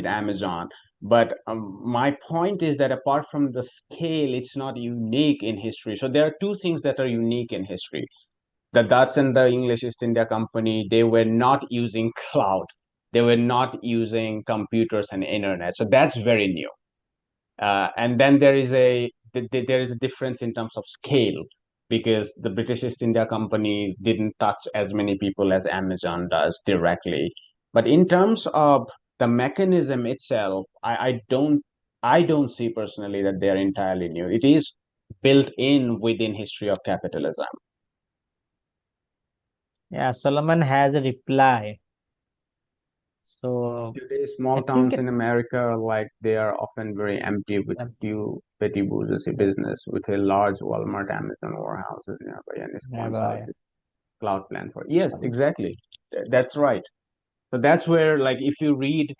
Amazon. But my point is that apart from the scale, it's not unique in history. So there are two things that are unique in history. The Dutch and the English East India Company, they were not using cloud. They were not using computers and internet. So that's very new. And then there is a difference in terms of scale because the British East India Company didn't touch as many people as Amazon does directly. But in terms of the mechanism itself, I don't see personally that they're entirely new. It is built in within history of capitalism. Yeah, Solomon has a reply. So Today, I small think towns in America, like they are often very empty with few petty bourgeoisie business, with a large Walmart, Amazon warehouses nearby, and it's points out nearby. this cloud plan for. Yes, exactly. That's right. So that's where, like, if you read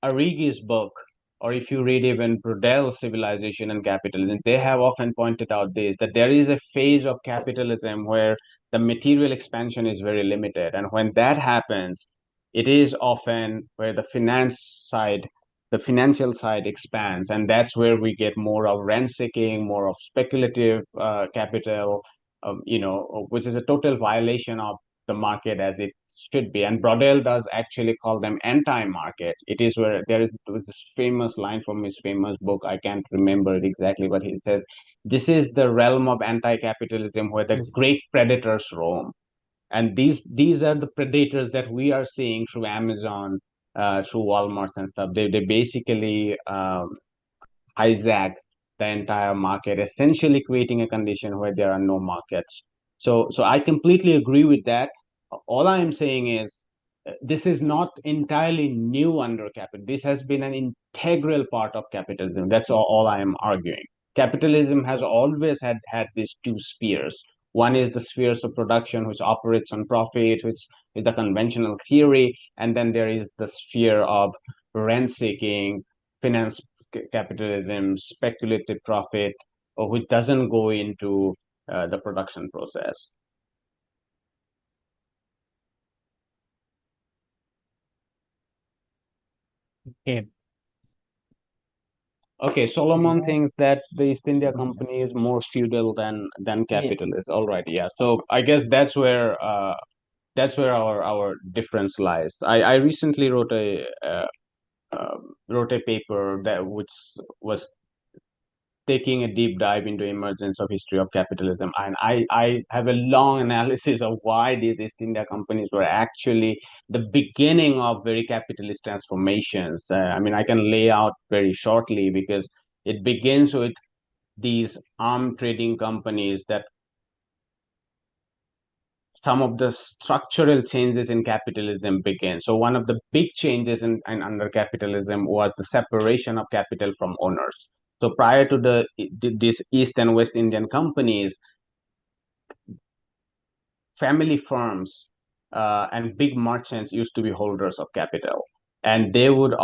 Arrighi's book, or if you read even Brodell's Civilization and Capitalism, they have often pointed out this that there is a phase of capitalism where the material expansion is very limited. And when that happens, it is often where the financial side expands. And that's where we get more of rent seeking, more of speculative capital, which is a total violation of the market as it should be. And Brodell does actually call them anti-market. It is where there is this famous line from his famous book. I can't remember it exactly, but he says, "This is the realm of anti-capitalism where the Yes. great predators roam." And these are the predators that we are seeing through Amazon, through Walmart and stuff. They basically hijack the entire market, essentially creating a condition where there are no markets. So I completely agree with that. All I am saying is this is not entirely new under capital. This has been an integral part of capitalism. That's all I am arguing. Capitalism has always had these two spheres. One is the spheres of production, which operates on profit, which is the conventional theory, and then there is the sphere of rent seeking, finance capitalism, speculative profit, or which doesn't go into the production process. Okay. Okay, Solomon Yeah. thinks that the East India Mm. Company is more feudal than Yeah. capitalist. All right, yeah. So I guess that's where our difference lies. I recently wrote a paper that which was taking a deep dive into emergence of history of capitalism, and I have a long analysis of why these East India companies were actually the beginning of very capitalist transformations. I mean, I can lay out very shortly because it begins with these arm trading companies that some of the structural changes in capitalism began. So one of the big changes in under capitalism was the separation of capital from owners. So prior to these East and West Indian companies, family firms and big merchants used to be holders of capital, and they would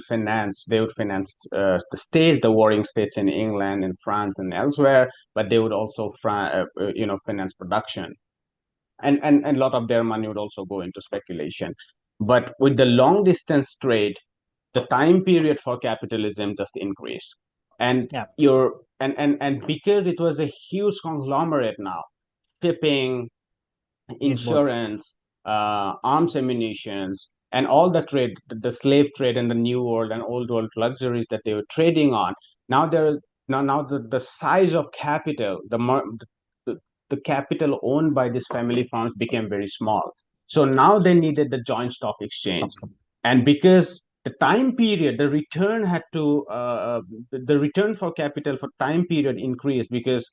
finance the states, the warring states in England, in France, and elsewhere, but they would also finance production, and a lot of their money would also go into speculation. But with the long distance trade, the time period for capitalism just increased, and Yeah. because it was a huge conglomerate now, shipping, Yes, both. insurance, arms ammunitions, and all the trade, the slave trade and the new world and old world luxuries that they were trading on. Now there, now the size of capital, the, the capital owned by these family farms became very small. So now they needed the joint stock exchange, and because the time period, the return had to, the return for capital for time period increased because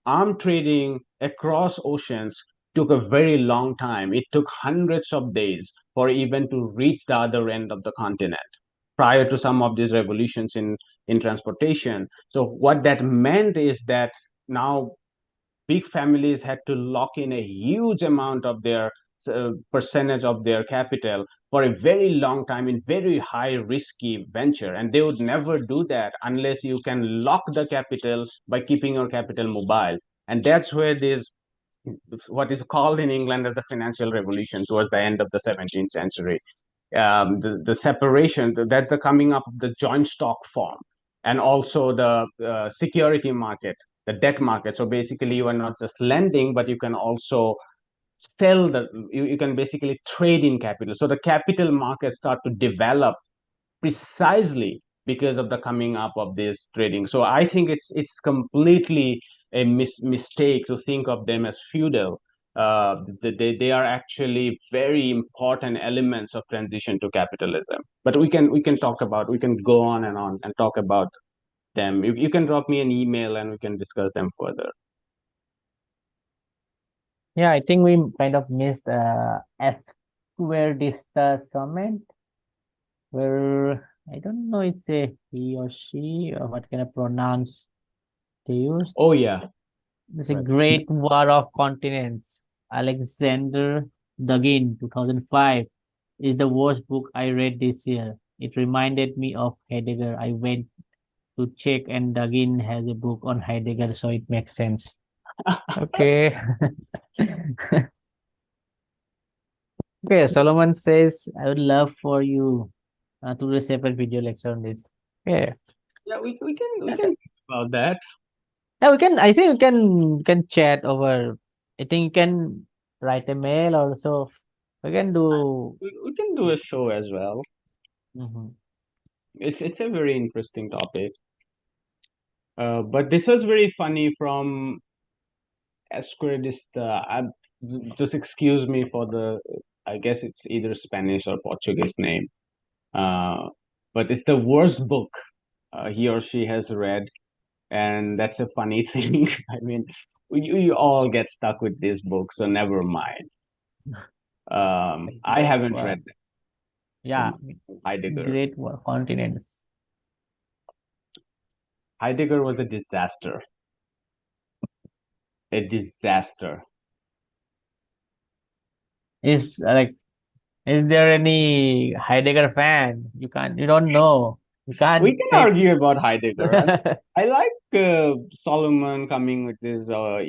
arm trading across oceans took a very long time. It took hundreds of days for even to reach the other end of the continent prior to some of these revolutions in transportation. So what that meant is that now big families had to lock in a huge amount of their percentage of their capital for a very long time in very high risky venture, and they would never do that unless you can lock the capital by keeping your capital mobile. And that's where this, what is called in England as the financial revolution towards the end of the 17th century, the separation, that's the coming up of the joint stock form, and also the security market, the debt market. So basically, you are not just lending, but you can also you can basically trade in capital. So the capital markets start to develop precisely because of the coming up of this trading. So I think it's completely a mistake to think of them as feudal. They are actually very important elements of transition to capitalism. But we can go on and talk about them. You can drop me an email and we can discuss them further. Yeah, I think we kind of missed S square distance comment where I don't know it's a he or she or what kind of pronouns they use. Oh yeah, It's a right. Great War of Continents. Alexander Dugin, 2005, is the worst book I read this year. It reminded me of Heidegger. I went to check, and Dugin has a book on Heidegger, so it makes sense. Okay. Okay, Solomon says, I would love for you to do a separate video lecture on this. Yeah. Yeah, we can talk about that. Yeah, we can, I think we can chat over, I think you can write a mail also. We can do. We can do a show as well. Mhm. It's a very interesting topic. But this was very funny from Esquerdista. Just excuse me for the, I guess it's either Spanish or Portuguese name. Uh, but it's the worst book he or she has read, and that's a funny thing. I mean, we all get stuck with this book, so never mind. I Great haven't work. read Yeah, Heidegger. great work. Continents Heidegger was a disaster. A disaster. is like. Is there any Heidegger fan? You don't know. You We can't can take. argue about Heidegger. I like Solomon coming with his, uh,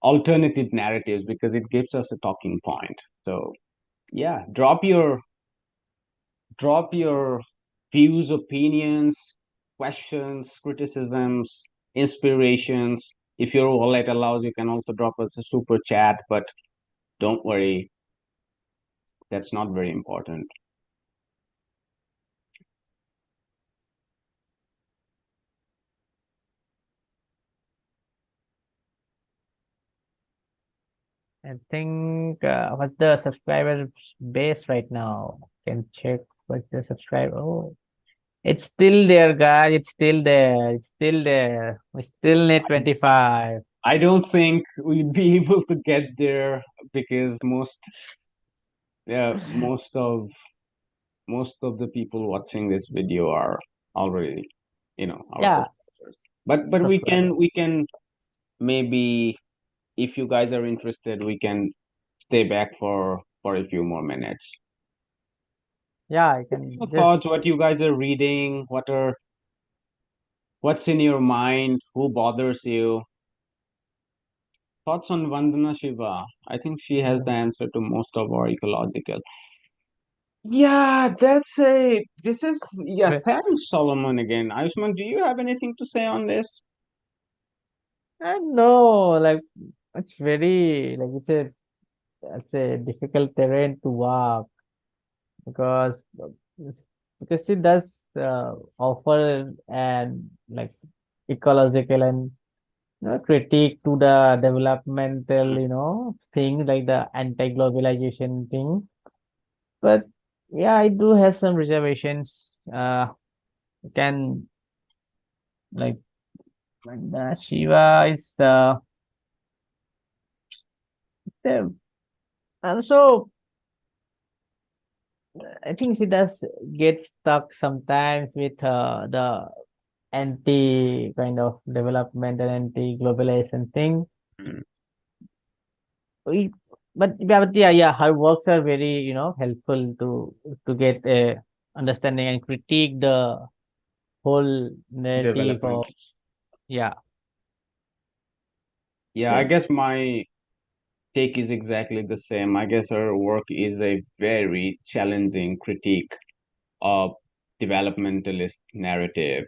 alternative narratives because it gives us a talking point. So yeah, drop your views, opinions, questions, criticisms, inspirations. If your wallet allows, you can also drop us a super chat, but don't worry, that's not very important. I think what's the subscriber base right now? Can check what's the subscriber. Oh, it's still there, guys. It's still there. It's still there. We still need 25. I don't think we'd be able to get there because most of the people watching this video are already, our Yeah, subscribers. But we subscriber. can maybe, if you guys are interested, we can stay back for a few more minutes. Yeah, I Your can just. thoughts, what you guys are reading, what's in your mind, who bothers you? Thoughts on Vandana Shiva? I think she has the answer to most of our ecological. Yeah, thanks, Solomon again. Ayushman, do you have anything to say on this? I know, like it's very like it's a difficult terrain to walk because it does offer and like ecological and critique to the developmental thing like the anti-globalization thing. But yeah, I do have some reservations. Can like Shiva is there. Also, I think she does get stuck sometimes with the anti kind of development and anti globalization thing. Mm. We, but yeah, her works are very helpful to get a understanding and critique the whole narrative Development. of yeah. Yeah, I guess my take is exactly the same. I guess her work is a very challenging critique of developmentalist narrative.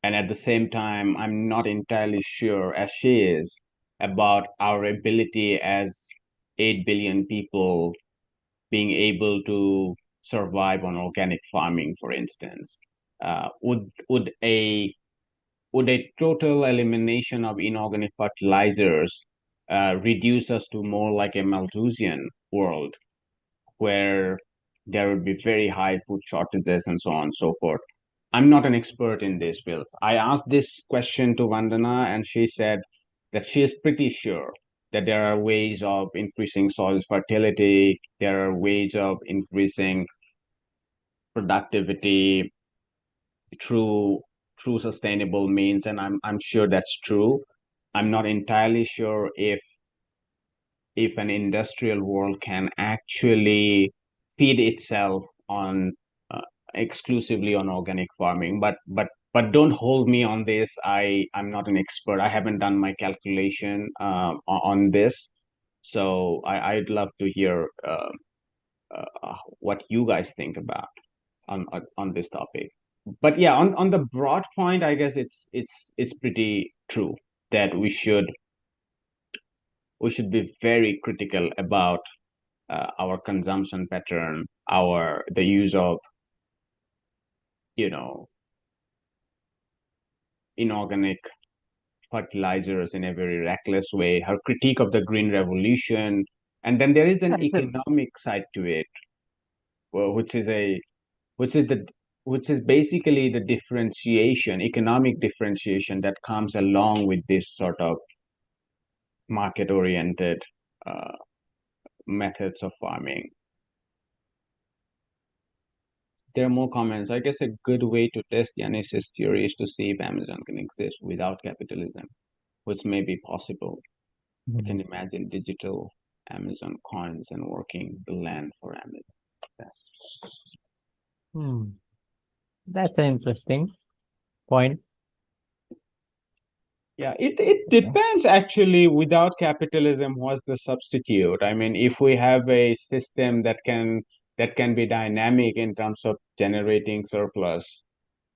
And at the same time, I'm not entirely sure, as she is, about our ability as 8 billion people being able to survive on organic farming, for instance. Would a total elimination of inorganic fertilizers reduce us to more like a Malthusian world where there would be very high food shortages and so on and so forth? I'm not an expert in this, Bill. I asked this question to Vandana, and she said that she is pretty sure that there are ways of increasing soil fertility, there are ways of increasing productivity through sustainable means, and I'm sure that's true. I'm not entirely sure if an industrial world can actually feed itself on uh, exclusively on organic farming. But don't hold me on this. I'm not an expert. I haven't done my calculation on this, so I'd love to hear what you guys think about on this topic. But yeah, on the broad point, I guess it's pretty true that we should be very critical about our consumption pattern, the use of you know inorganic fertilizers in a very reckless way. Her critique of the green revolution, and then there is Yeah, an economic side to it, which is a which is the which is basically the economic differentiation that comes along with this sort of market oriented uh, methods of farming. There are more comments. I guess a good way to test Yanish's theory is to see if Amazon can exist without capitalism, which may be possible. I can imagine digital Amazon coins and working the land for Amazon. Yes. Hmm. That's an interesting point. Yeah, it depends actually. Without capitalism, what's the substitute? I mean, if we have a system that can that can be dynamic in terms of generating surplus,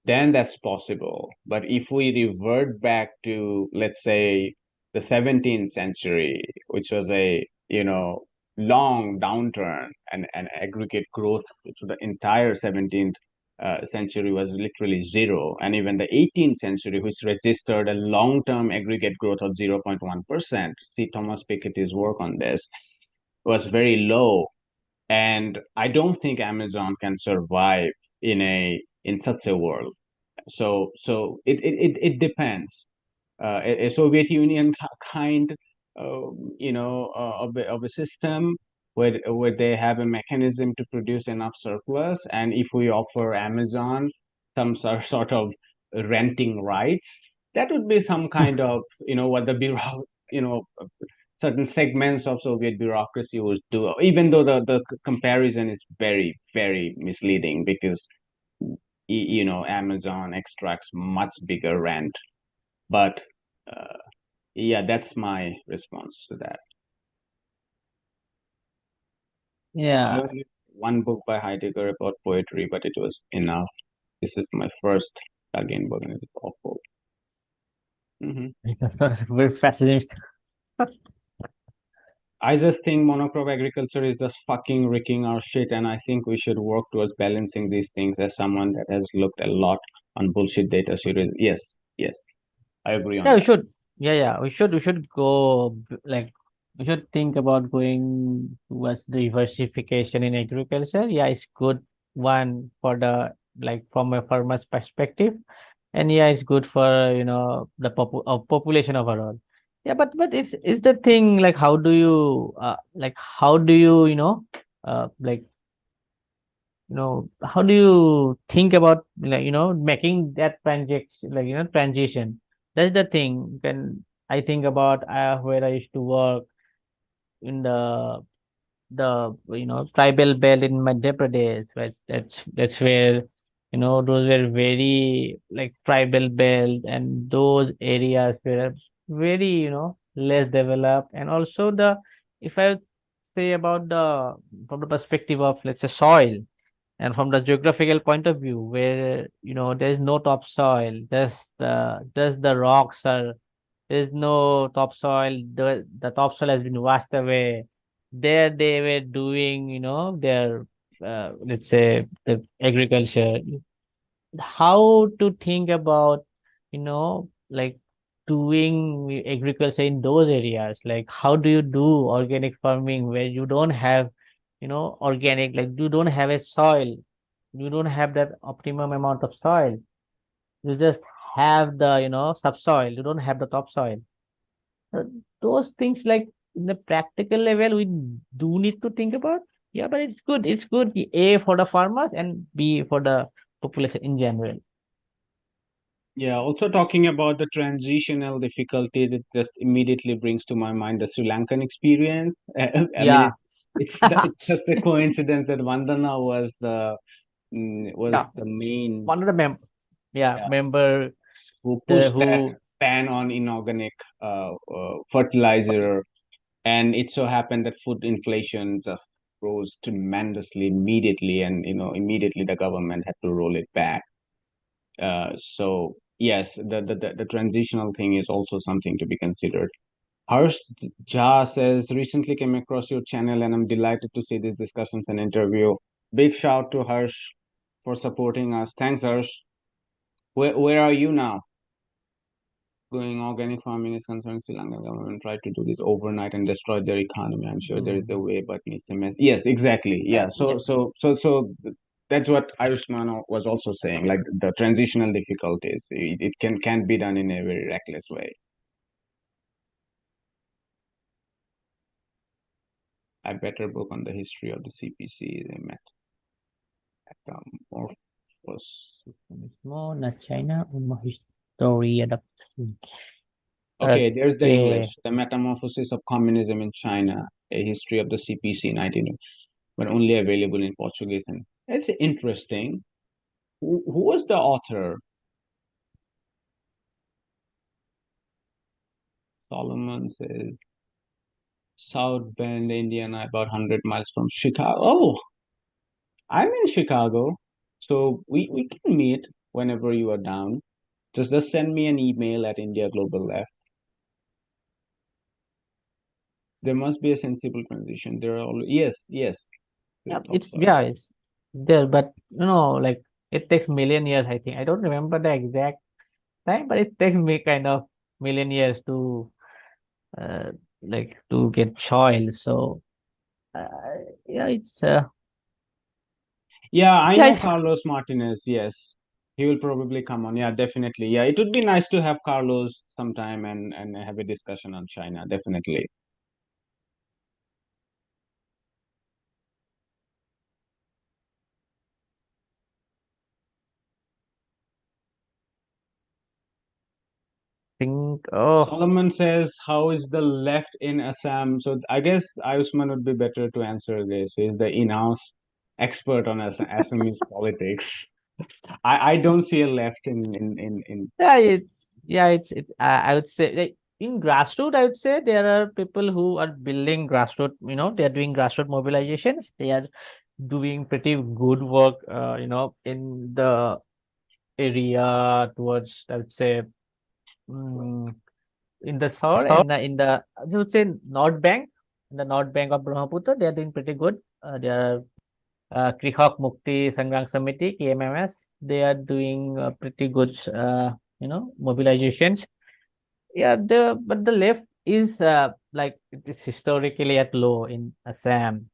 then that's possible. But if we revert back to, let's say, the 17th century, which was a, long downturn and aggregate growth to the entire 17th century was literally zero. And even the 18th century, which registered a long-term aggregate growth of 0.1%, see Thomas Piketty's work on this, was very low. And I don't think Amazon can survive in such a world. So it depends. A Soviet Union kind, of a system where they have a mechanism to produce enough surplus, and if we offer Amazon some sort of renting rights, that would be some kind of, what the bureau, you know, certain segments of Soviet bureaucracy would do. Even though the comparison is very, very misleading because Amazon extracts much bigger rent. But uh, yeah, that's my response to that. I Yeah. only read one book by Heidegger about poetry, but it was enough. This is my first again book, and it's awful. Very fascinating. I just think monocrop agriculture is just fucking wrecking our shit, and I think we should work towards balancing these things. As someone that has looked a lot on bullshit data series, yes, yes, I agree on Yeah, we that. should. Yeah, we should go like we should think about going towards diversification in agriculture. Yeah, it's good one for the like from a farmer's perspective, and yeah, it's good for the population overall. Yeah, but it's the thing like how do you like how do you think about like making that transaction like transition? That's the thing. When I think about where I used to work in the tribal belt in Madhya Pradesh, right? That's where those were very like tribal belt, and those areas were very less developed, and also the if I say about the from the perspective of let's say soil and from the geographical point of view where there's no topsoil, there's the rocks are there's no topsoil, the topsoil has been washed away. There they were doing their let's say the agriculture. How to think about like doing agriculture in those areas, like how do you do organic farming where you don't have organic, like you don't have a soil, you don't have that optimum amount of soil, you just have the subsoil, you don't have the topsoil. Uh, those things like in the practical level we do need to think about. Yeah, but it's good A for the farmers and B for the population in general. Yeah, also talking about the transitional difficulty, that just immediately brings to my mind the Sri Lankan experience. I mean, Yeah. it's just a coincidence that Vandana was Yeah, the main, one of the yeah, member who the pushed that who ban on inorganic fertilizer, and it so happened that food inflation just rose tremendously immediately, and immediately the government had to roll it back. So yes, the transitional thing is also something to be considered. Harsh Jha says, recently came across your channel and I'm delighted to see these discussions and interview. Big shout to Harsh for supporting us. Thanks, Harsh. Where are you now? Going organic farming is concerned, Sri Lankan government tried to do this overnight and destroy their economy. I'm sure there is a Mm, way, but needs a mess. Yes, exactly. Yeah. So yeah, that's what Ayushman was also saying. Like the transitional difficulties, it can be done in a very reckless way. A better book on the history of the CPC is a metamorphosis. more na China uma history adaptation. Okay, there's the Okay. English, The Metamorphosis of Communism in China, a history of the CPC 19, but only available in Portuguese. And it's interesting. Who was the author? Solomon says South Bend, Indiana, about 100 miles from Chicago. Oh, I'm in Chicago, so we can meet whenever you are down. Just send me an email at India Global Left. There must be a sensible transition. There are all yes, yes. Yeah, Oh, it's sorry. yeah, it's there, but like it takes million years, I think. I don't remember the exact time, but it takes me kind of million years to uh to get soil. So uh, yeah, Yeah, I yeah, know it's Carlos Martinez. Yes, he will probably come on. Yeah, definitely. Yeah, it would be nice to have Carlos sometime and have a discussion on China. Definitely. think oh Solomon says, "How is the left in Assam?" So I guess Ayusman would be better to answer this. He's the in-house expert on Assamese politics. I don't see a left in. yeah, I would say like, in grassroots, I would say there are people who are building grassroots, they are doing grassroots mobilizations. They are doing pretty good work, in the area towards, I would say, mm, in the south So and I would say North Bank, in the North Bank of Brahmaputra, they are doing pretty good. They are Krihak Mukti Sangram Samiti, KMMS, they are doing pretty good, mobilizations. Yeah, but the left is like it is historically at low in Assam,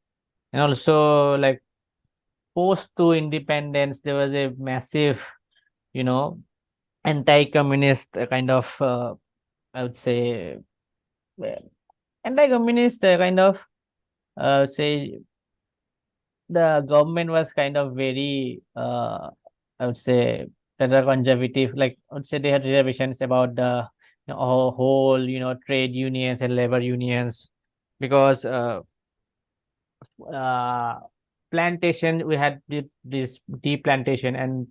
and also like post to independence, there was a massive, you know, anti-communist kind of, I would say, uh, anti-communist kind of, say the government was kind of very, I would say, rather conservative. Like I would say they had reservations about the whole, trade unions and labor unions, because uh, plantation, we had this tea plantation, and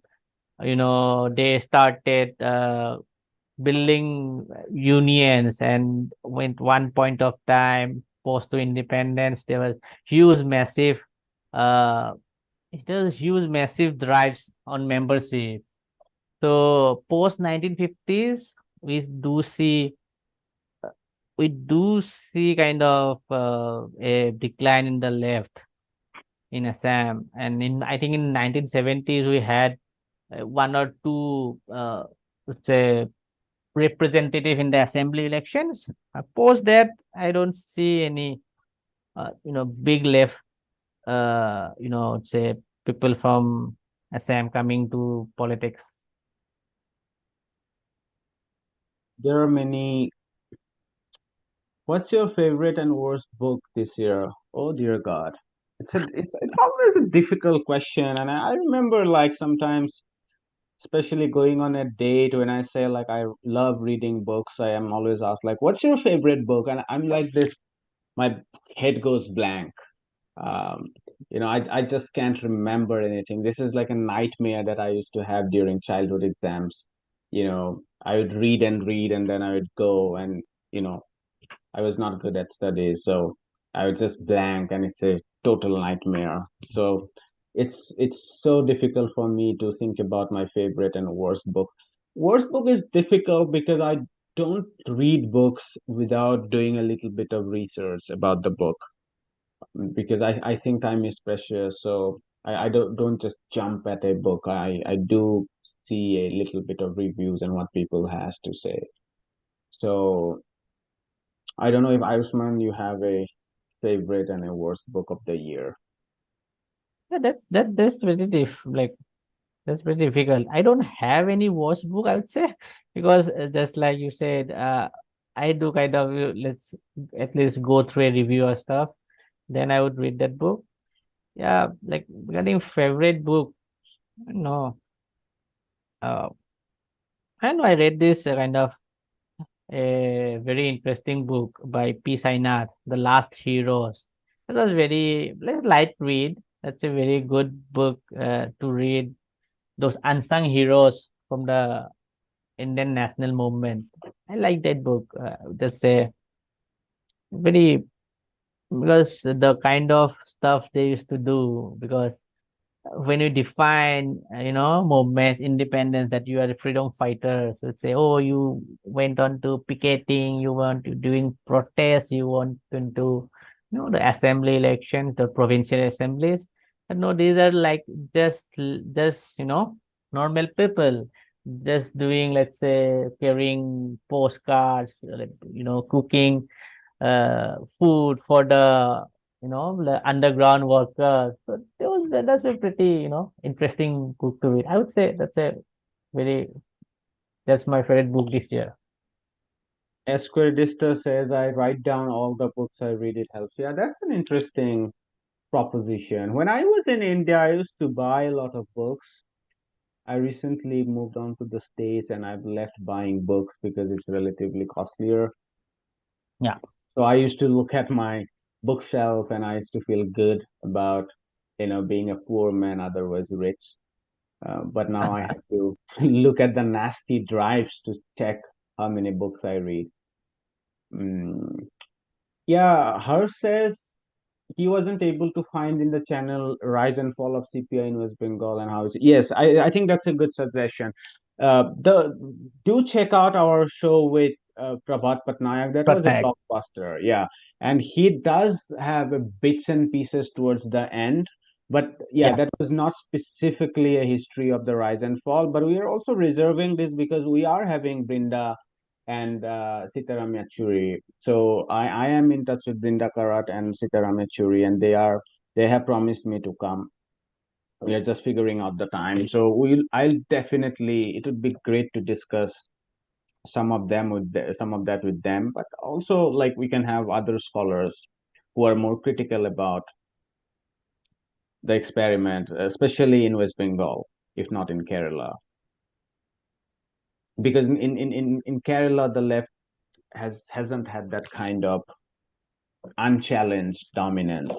they started building unions, and with one point of time post to independence there was huge massive uh huge massive drives on membership. So post 1950s we do see kind of a decline in the left in Assam, and in I think in 1970s we had one or two, let's say, representative in the assembly elections. Post that, I don't see any, big left, say people from Assam coming to politics. there are many. What's your favorite and worst book this year? Oh dear God. It's always a difficult question, and I remember like sometimes, especially going on a date, when I say like I love reading books, I am always asked like, "What's your favorite book?" And I'm like this, my head goes blank. Um, I just can't remember anything. This is like a nightmare that I used to have during childhood exams. I would read and read, and then I would go and you know I was not good at studies, so I was just blank, and it's a total nightmare. So it's so difficult for me to think about my favorite and worst book. Worst book is difficult because I don't read books without doing a little bit of research about the book, because I think time is precious. So I don't just jump at a book. I do see a little bit of reviews and what people has to say. So I don't know if Ayushman, you have a favorite and a worst book of the year. Yeah, that's pretty that's pretty difficult. I don't have any worst book, I would say, because just like you said, I do kind of, let's at least go through a review or stuff, then I would read that book. Yeah, like regarding favorite book, no, uh, I know I read this kind of a very interesting book by P. Sainath, The Last Heroes. It was very light read. That's a very good book to read. Those unsung heroes from the Indian national movement. I like that book. That's a very, because the kind of stuff they used to do, because when you define, movement, independence, that you are a freedom fighter. So say, oh, you went on to picketing, you want to doing protests, you want into, the assembly elections, the provincial assemblies. And no, these are like just normal people, just doing, let's say, carrying postcards, like, cooking food for the underground workers. So that's a pretty, interesting book to read. I would say very that's my favorite book this year. Esquerdista says, I write down all the books I read, it helps. Yeah, that's an interesting proposition. When I was in India, I used to buy a lot of books. I recently moved on to the States and I've left buying books because it's relatively costlier. Yeah. So I used to look at my bookshelf and I used to feel good about, being a poor man, otherwise rich. But now I have to look at the nasty drives to check how many books I read. Mm, yeah, her says he wasn't able to find in the channel rise and fall of CPI in West Bengal and how it's, yes, I think that's a good suggestion. The Do check out our show with Prabhat Patnaik. That was a Patnaik. blockbuster, yeah. And he does have bits and pieces towards the end, but yeah, Yeah. that was not specifically a history of the rise and fall. But we are also reserving this because we are having Brinda and Sitaram Yachuri. So I am in touch with Brinda Karat and Sitaram Yachuri, and they have promised me to come. We are just figuring out the time. So I'll definitely, it would be great to discuss some of that with them, but also like we can have other scholars who are more critical about the experiment, especially in West Bengal, if not in Kerala. Because in Kerala, the left hasn't had that kind of unchallenged dominance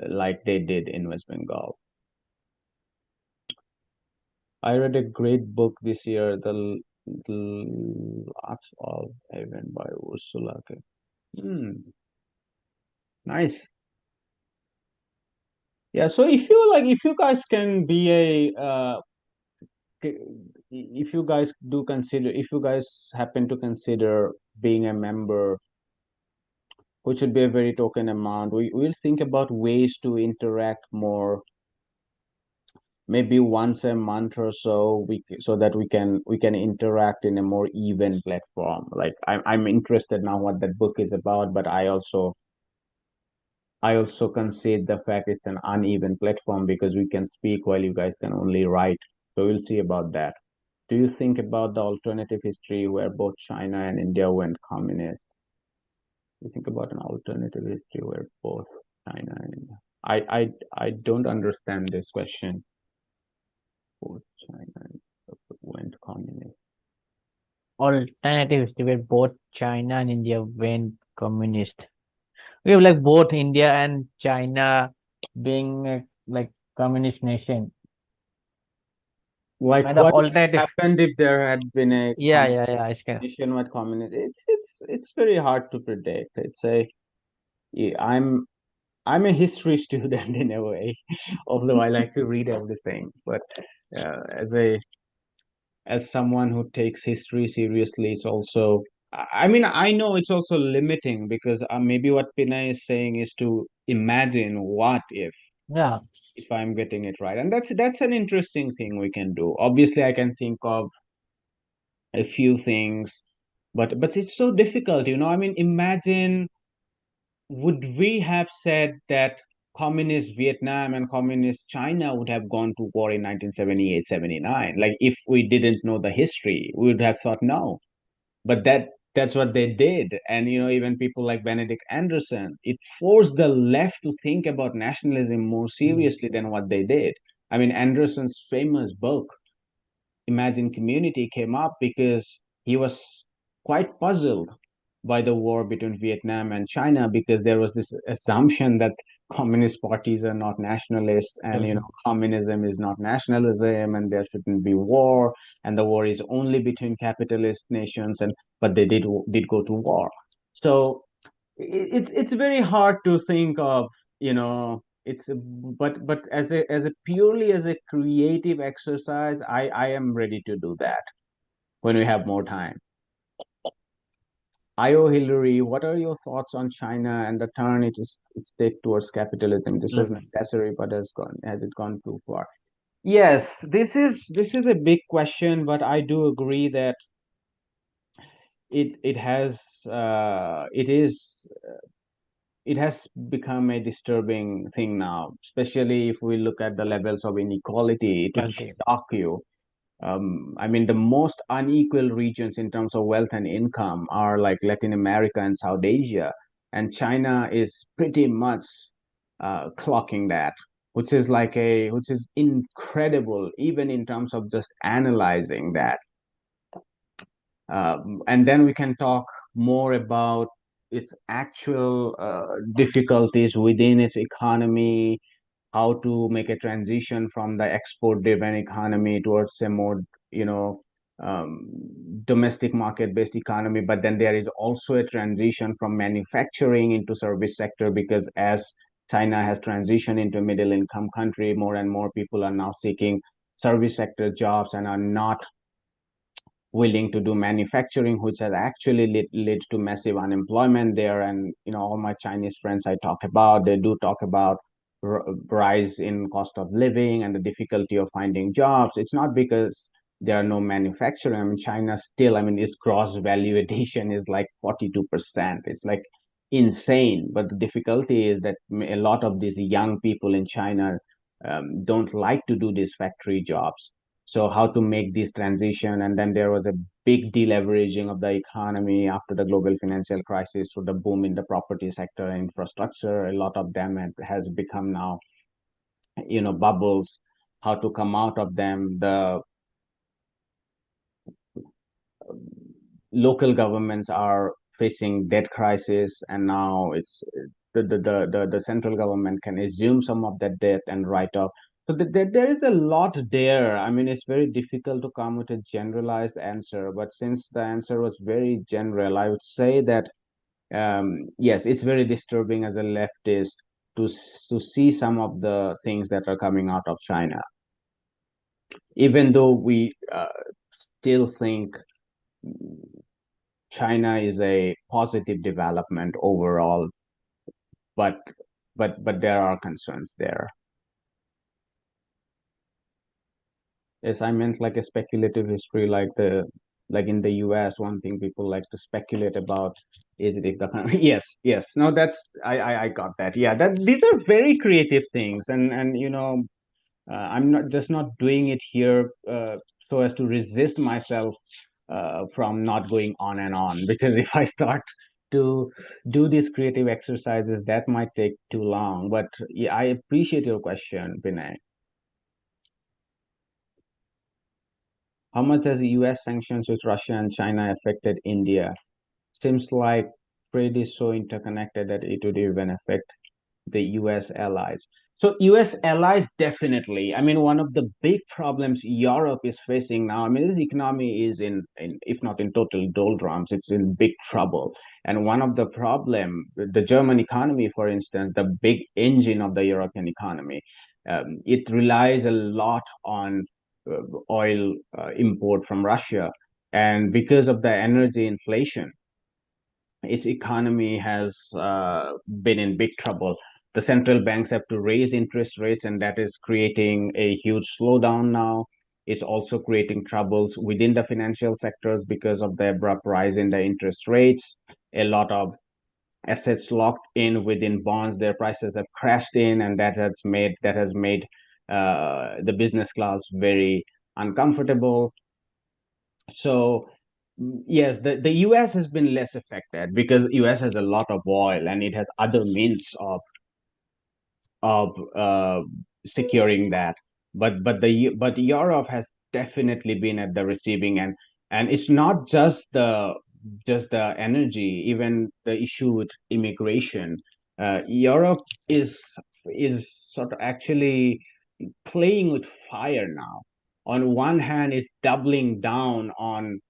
like they did in West Bengal. I read a great book this year, The Arts of Heaven by Ursula K. Nice. Yeah, so if you guys can be if you guys do consider, if you guys happen to consider being a member, which would be a very token amount, we'll think about ways to interact more, maybe once a month or so, so that we can interact in a more even platform. Like I'm interested now what that book is about, but I also concede the fact it's an uneven platform because we can speak while you guys can only write. So we'll see about that. Do you think about the alternative history where both China and India went communist? You think about an alternative history where both China and India. I don't understand this question. Both China and India went communist. Alternative history where both China and India went communist. We have like both India and China being like communist nation. Like Kind of what would alternative. happened if there had been a Yeah, yeah, yeah. It's kind of, nationwide communist? It's very hard to predict. Yeah, I'm a history student in a way, although I like to read everything. But as someone who takes history seriously, it's also, I mean, I know it's also limiting because maybe what Pina is saying is to imagine what yeah. if I'm getting it right, and that's an interesting thing we can do. Obviously, I can think of a few things, but it's so difficult, I mean, imagine, would we have said that communist Vietnam and communist China would have gone to war in 1978, 79? Like if we didn't know the history, we would have thought no. But that's what they did. And even people like Benedict Anderson, it forced the left to think about nationalism more Mm. seriously than what they did. I mean, Anderson's famous book Imagine Community came up because he was quite puzzled by the war between Vietnam and China because there was this assumption that communist parties are not nationalists and communism is not nationalism and there shouldn't be war and the war is only between capitalist nations, and but they did go to war. So it's very hard to think of, you know it's a, but as a purely as a creative exercise, I am ready to do that when we have more time. IO Hillary, what are your thoughts on China and the turn it's take towards capitalism? This was Mhm. necessary, but has it gone too far? Yes, this is a big question, but I do agree that it has it is it has become a disturbing thing now, especially if we look at the levels of inequality. It will Okay. shock you. I mean, the most unequal regions in terms of wealth and income are like Latin America and South Asia, and China is pretty much clocking that, which is incredible, even in terms of just analyzing that. And then we can talk more about its actual difficulties within its economy, how to make a transition from the export-driven economy towards a more, you know, um, domestic market-based economy. But then there is also a transition from manufacturing into service sector, because as China has transitioned into a middle income country, more and more people are now seeking service sector jobs and are not willing to do manufacturing, which has actually led to massive unemployment there. And all my Chinese friends I talk about, they do talk about rise in cost of living and the difficulty of finding jobs. It's not because there are no manufacturing. I mean, China still, I mean, its gross value addition is like 42%. It's like insane. But the difficulty is that a lot of these young people in China don't like to do these factory jobs. So how to make this transition? And then there was a big deleveraging of the economy after the global financial crisis, through the boom in the property sector and infrastructure. A lot of them has become now, bubbles. How to come out of them? The local governments are facing debt crisis, and now it's the central government can assume some of that debt and write off. So there is a lot there. I mean, it's very difficult to come with a generalized answer, but since the answer was very general, I would say that yes, it's very disturbing as a leftist to see some of the things that are coming out of China, even though we still think China is a positive development overall, but but there are concerns there. Yes, I meant like a speculative history, like in the US, one thing people like to speculate about is if the yes, yes. No, that's I got that. Yeah, that these are very creative things, and I'm not just not doing it here so as to resist myself from not going on and on, because if I start to do these creative exercises, that might take too long. But yeah, I appreciate your question, Vinay. How much has the US sanctions with Russia and China affected India? Seems like trade is so interconnected that it would even affect the US allies. So US allies, definitely. I mean, one of the big problems Europe is facing now, I mean, this economy is in if not in total doldrums, it's in big trouble. And one of the problem, the German economy, for instance, the big engine of the European economy, it relies a lot on oil import from Russia. And because of the energy inflation, its economy has been in big trouble. The central banks have to raise interest rates, and that is creating a huge slowdown now. It's also creating troubles within the financial sectors because of the abrupt rise in the interest rates. A lot of assets locked in within bonds, their prices have crashed in, and that has made the business class very uncomfortable. So yes, the US has been less affected because US has a lot of oil and it has other means of securing that. But Europe has definitely been at the receiving end, and it's not just the energy, even the issue with immigration. Europe is sort of actually playing with fire now. On one hand, it's doubling down on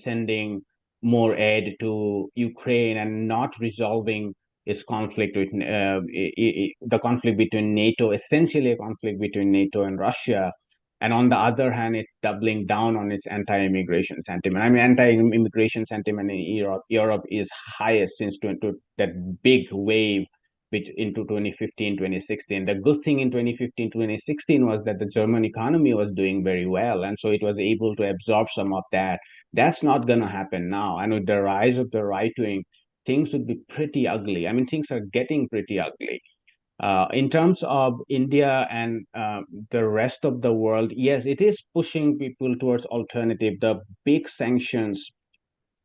sending more aid to Ukraine and not resolving its conflict with the conflict between NATO, essentially a conflict between NATO and Russia. And on the other hand, it's doubling down on its anti-immigration sentiment. I mean, anti-immigration sentiment in Europe is highest since that big wave into 2015, 2016. The good thing in 2015, 2016 was that the German economy was doing very well. And so it was able to absorb some of that. That's not going to happen now. And with the rise of the right wing, things would be pretty ugly. I mean, things are getting pretty ugly. In terms of India and the rest of the world, yes, it is pushing people towards alternative. The big sanctions.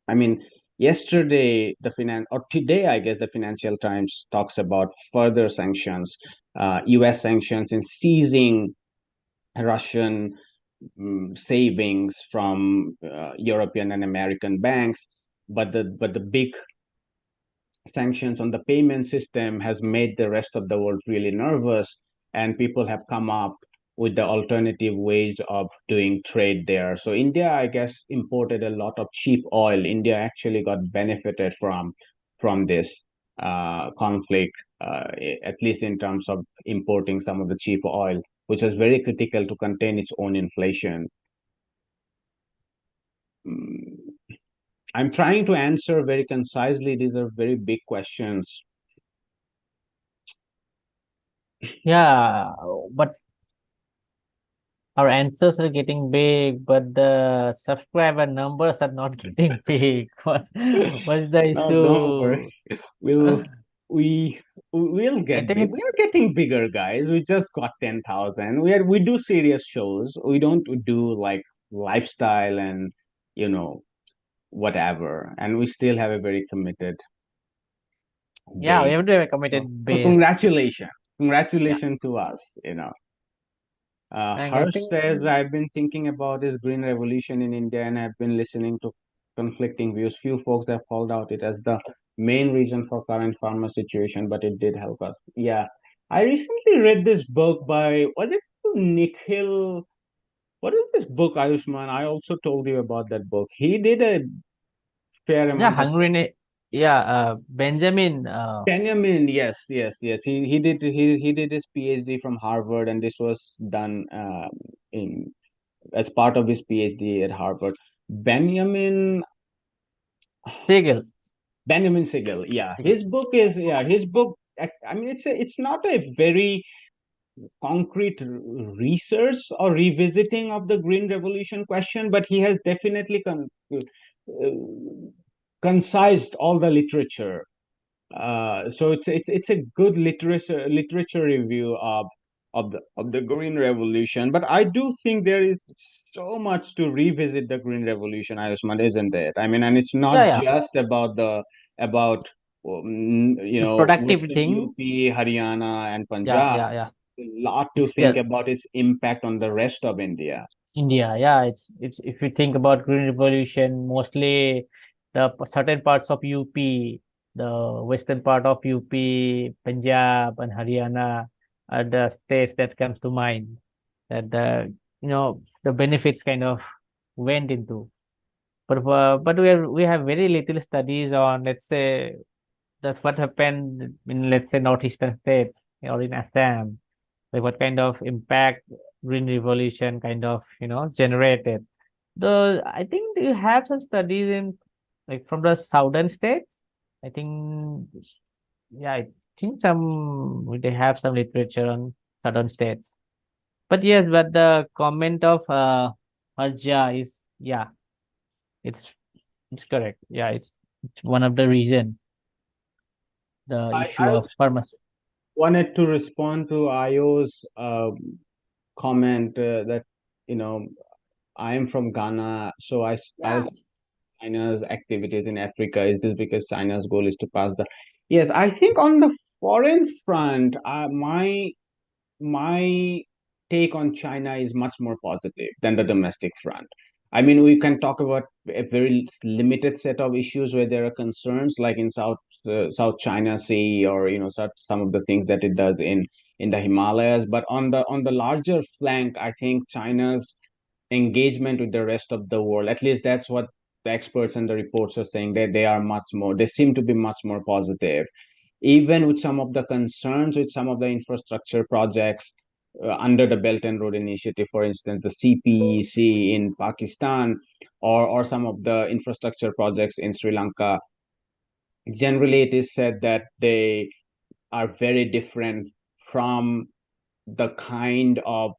I mean, yesterday or today, I guess the Financial Times talks about further sanctions, U.S. sanctions in seizing Russian savings from European and American banks. But the big sanctions on the payment system has made the rest of the world really nervous, and people have come up with the alternative ways of doing trade there. So India, I guess, imported a lot of cheap oil. India actually got benefited from this conflict, at least in terms of importing some of the cheap oil, which was very critical to contain its own inflation. Mm, I'm trying to answer very concisely. These are very big questions. Yeah, but our answers are getting big, but the subscriber numbers are not getting big. What's the No, don't worry. issue? We'll we we'll I get think big. We are it's getting bigger, guys. We just got 10,000. We do serious shows. We don't do like lifestyle and you know whatever. And we still have a very committed yeah, we base. have to have a So, committed so base. congratulations, Yeah, congratulations to us. and I Harsh think says, I've been thinking about this green revolution in India and I've been listening to conflicting views. Few folks have called out it as the main reason for current farmer situation, but it did help us. Yeah. I recently read this book by, was it Nikhil? What is this book, Ayushman? I also told you about that book. He did a fair yeah, amount of yeah, Benjamin. Benjamin, yes, yes, yes. He did his PhD from Harvard, and this was done in as part of his PhD at Harvard. Benjamin Siegel. Benjamin Siegel, yeah, Siegel. his book. I mean, it's not a very concrete research or revisiting of the Green Revolution question, but he has definitely concised all the literature. So it's a good literature review of the Green Revolution. But I do think there is so much to revisit the Green Revolution, Ayushman, isn't it? I mean, and it's Yeah, not yeah, just about the productive Western thing. UP, Haryana, and Yeah, Punjab. yeah, yeah. A lot to It's think the about its impact on the rest of India. India, yeah, it's if you think about Green Revolution, mostly certain parts of UP, the western part of UP, Punjab and Haryana are the states that comes to mind that the benefits kind of went into. But we have very little studies on, let's say, that what happened in, let's say, northeastern states or in Assam, like what kind of impact Green Revolution kind of generated. The I think you have some studies in, like, from the southern states. I think, yeah, I think they have some literature on southern states. But yes, but the comment of Arja is, yeah, it's it's correct. Yeah, it's one of the reason, the issue I of farmers. wanted to respond to Ayo's comment that you know I am from Ghana, so I Yeah, China's activities in Africa. Is this because China's goal is to pass the? Yes, I think on the foreign front, my take on China is much more positive than the domestic front. I mean, we can talk about a very limited set of issues where there are concerns, like in South China Sea, or some of the things that it does in the Himalayas. But on the larger flank, I think China's engagement with the rest of the world, at least that's what the experts and the reports are saying, that they are much more. They seem to be much more positive. even with some of the concerns with some of the infrastructure projects under the Belt and Road Initiative, for instance, the CPEC in Pakistan, or some of the infrastructure projects in Sri Lanka. Generally, it is said that they are very different from the kind of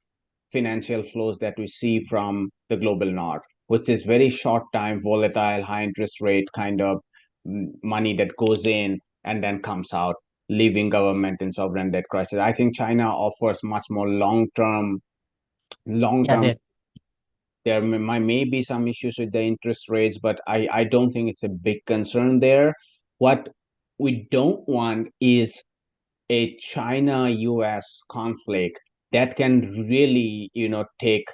financial flows that we see from the global north, which is very short time, volatile, high interest rate kind of money that goes in and then comes out, leaving government in sovereign debt crisis. I think China offers much more long Yeah, term. that There may be some issues with the interest rates, but I don't think it's a big concern there. What we don't want is a China US conflict that can really, take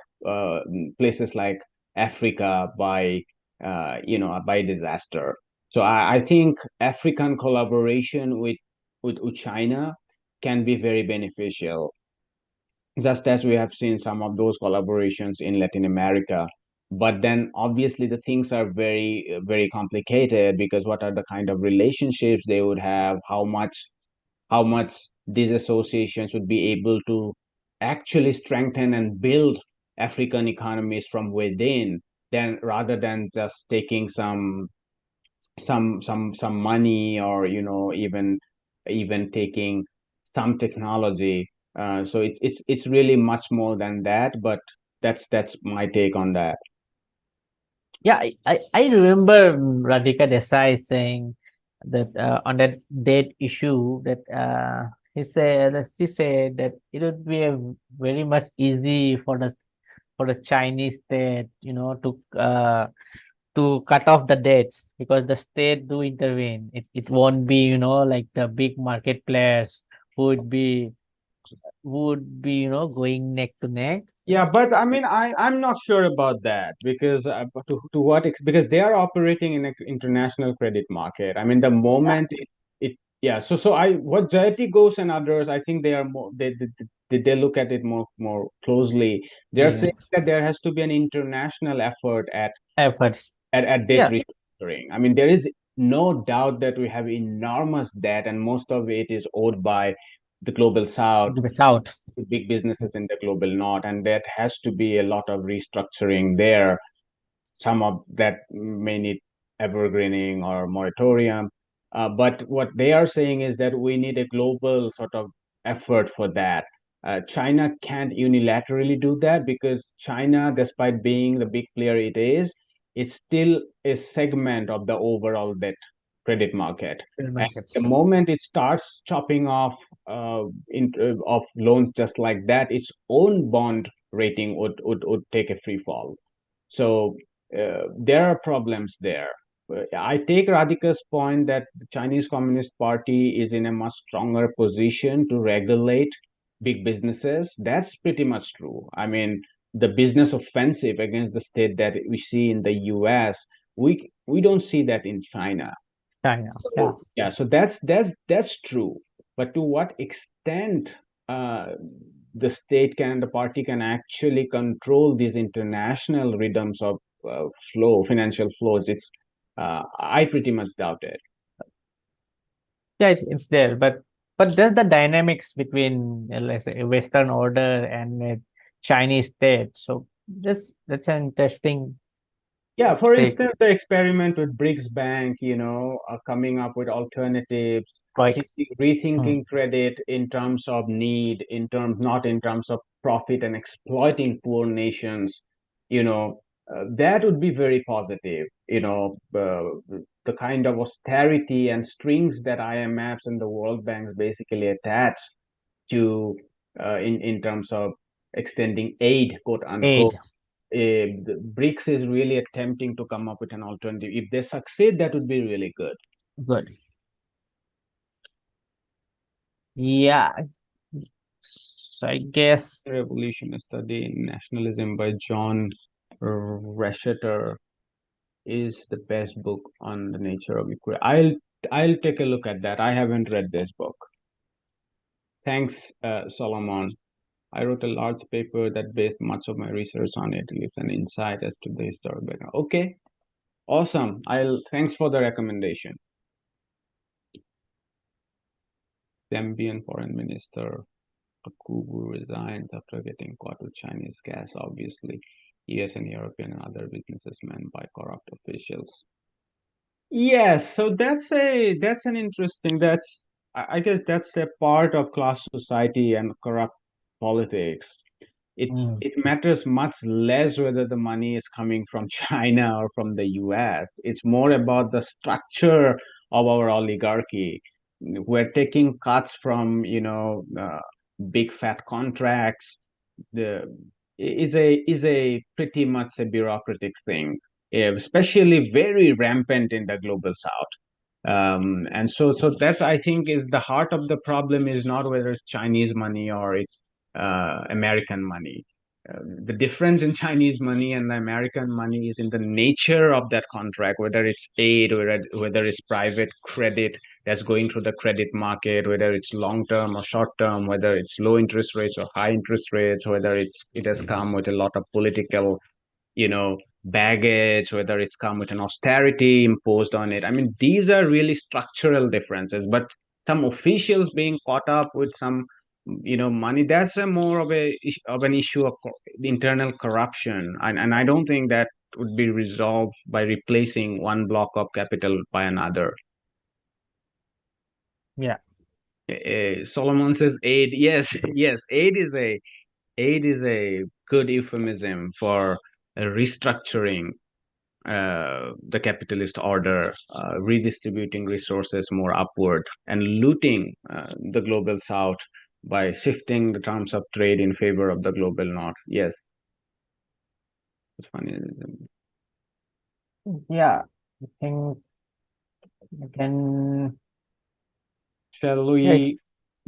places like Africa by, by disaster. So I think African collaboration with China can be very beneficial, just as we have seen some of those collaborations in Latin America. But then obviously the things are very, very complicated, because what are the kind of relationships they would have, how much these associations would be able to actually strengthen and build African economies from within, then rather than just taking some money, or even taking some technology. So it's really much more than that. But that's my take on that. yeah, I remember Radhika Desai saying that on that date issue that she said that it would be very much easy for the Chinese state, to cut off the dates because the state do intervene. It won't be, like the big market players who would be, going neck to neck. Yeah, but I mean, I'm not sure about that, because to what because they are operating in an international credit market. I mean, the Yeah, moment it yeah. So I what Jayati goes and others, I think they are more they look at it more closely. They are yeah, saying that there has to be an international effort efforts. at debt Yeah, restructuring. I mean, there is no doubt that we have enormous debt, and most of it is owed by the global south, without. big businesses in the global north, and that has to be a lot of restructuring there. Some of that may need evergreening or moratorium. But what they are saying is that we need a global sort of effort for that. China can't unilaterally do that, because China, despite being the big player it is, it's still a segment of the overall debt credit market. And the Markets. moment it starts chopping off of loans just like that, its own bond rating would take a free fall. So there are problems there. I take Radhika's point that the Chinese Communist Party is in a much stronger position to regulate big businesses. That's pretty much true. I mean, the business offensive against the state that we see in the US, we don't see that in China. China. Yeah, So yeah, so that's true. But to what extent uh, the state can, the party can actually control these international rhythms of financial flows? I pretty much doubt it. yeah, it's there, but there's the dynamics between, let's say, a Western order and a Chinese state. So that's an interesting Yeah, for instance, takes. the experiment with BRICS Bank, coming up with alternatives, Like, hmm, rethinking credit in terms of need, not in terms of profit and exploiting poor nations, that would be very positive. The kind of austerity and strings that IMFs and the World Banks basically attach to in terms of extending aid, quote unquote. aid. The BRICS is really attempting to come up with an alternative. If they succeed, that would be really good. Good. Yeah. So I guess Revolution, a study in nationalism by John Resheter is the best book on the nature of equity. I'll take a look at that. I haven't read this book. Thanks, Solomon. I wrote a large paper that based much of my research on it. It gives an insight as to the historical background. Okay, awesome. I'll thanks for the recommendation. Zambian Foreign Minister Akubu resigns after getting caught with Chinese gas, obviously. US and European and other businesses manned by corrupt officials. Yes, so that's an interesting I guess that's a part of class society and corrupt politics. It Mm. it matters much less whether the money is coming from China or from the US. It's more about the structure of our oligarchy. We're taking cuts from, big fat contracts. The is a pretty much a bureaucratic thing, especially very rampant in the global south. And so that's, I think, is the heart of the problem, is not whether it's Chinese money or it's American money. The difference in Chinese money and the American money is in the nature of that contract, whether it's aid, whether it's private credit that's going through the credit market, whether it's long term or short term, whether it's low interest rates or high interest rates, whether it has come with a lot of political, baggage, whether it's come with an austerity imposed on it. I mean, these are really structural differences, but some officials being caught up with some, money, that's a more of an issue of internal corruption. And I don't think that would be resolved by replacing one block of capital by another. Yeah. Solomon says aid. Yes, yes, aid is a good euphemism for restructuring the capitalist order, redistributing resources more upward, and looting the global south by shifting the terms of trade in favor of the global north. Yes, it's funny. Yeah. I think we can. Shall Yeah, we it's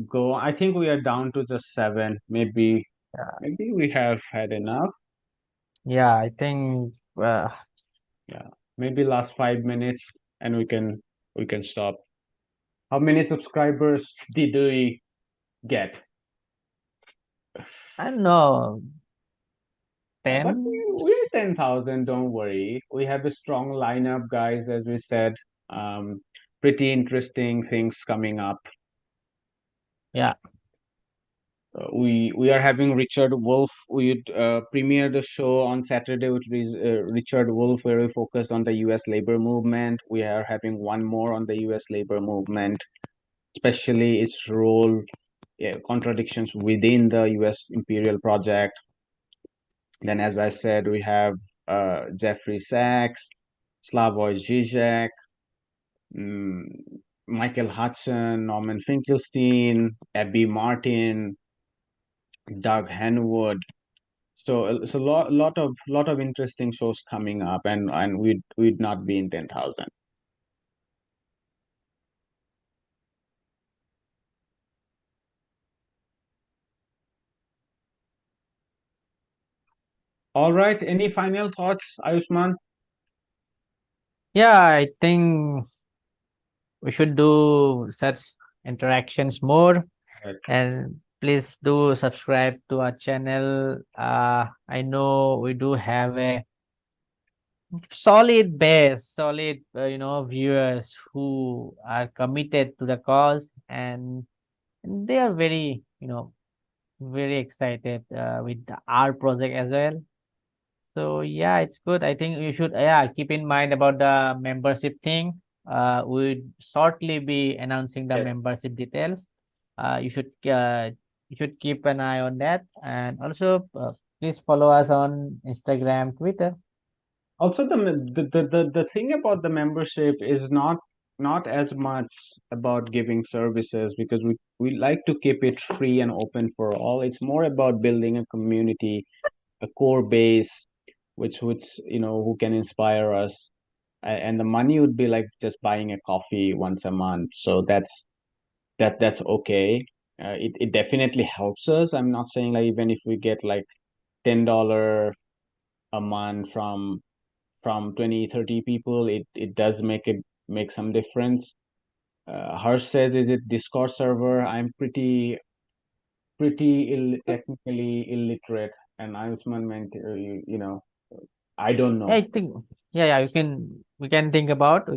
go? I think we are down to just seven. yeah, Maybe we have had enough. yeah, I think Yeah, maybe last 5 minutes, and we can stop. How many subscribers did we get? I don't know, But 10. we're 10,000, don't worry. We have a strong lineup, guys, as we said. Um, Pretty interesting things coming up. Yeah. We are having Richard Wolf. We premiere the show on Saturday with Richard Wolf, where we focus on the U.S. labor movement. We are having one more on the U.S. labor movement, especially its role, contradictions within the U.S. imperial project. Then, as I said, we have Jeffrey Sachs, Slavoj Žižek, mm, Michael Hudson, Norman Finkelstein, Abby Martin, Doug Henwood. So it's a lot of interesting shows coming up, and we'd not be in 10,000. All right. Any final thoughts, Ayushman? Yeah, I think we should do such interactions more, Right. and please do subscribe to our channel. I know we do have a solid base, solid viewers who are committed to the cause, and they are very very excited with our project as well. So yeah, it's good. I think you should keep in mind about the membership thing. We'll shortly be announcing the Yes. membership details. You should keep an eye on that, and also please follow us on Instagram, Twitter. Also, the thing about the membership is not as much about giving services, because we like to keep it free and open for all. It's more about building a community, a core base, which who can inspire us. And the money would be like just buying a coffee once a month. So that's okay. It definitely helps us. I'm not saying like even if we get like $10 a month from 20-30 people, it does make some difference. Harsh says, is it Discord server? I'm pretty technically illiterate, and Ayushman meant, I don't Yeah, know. I think yeah, we can think about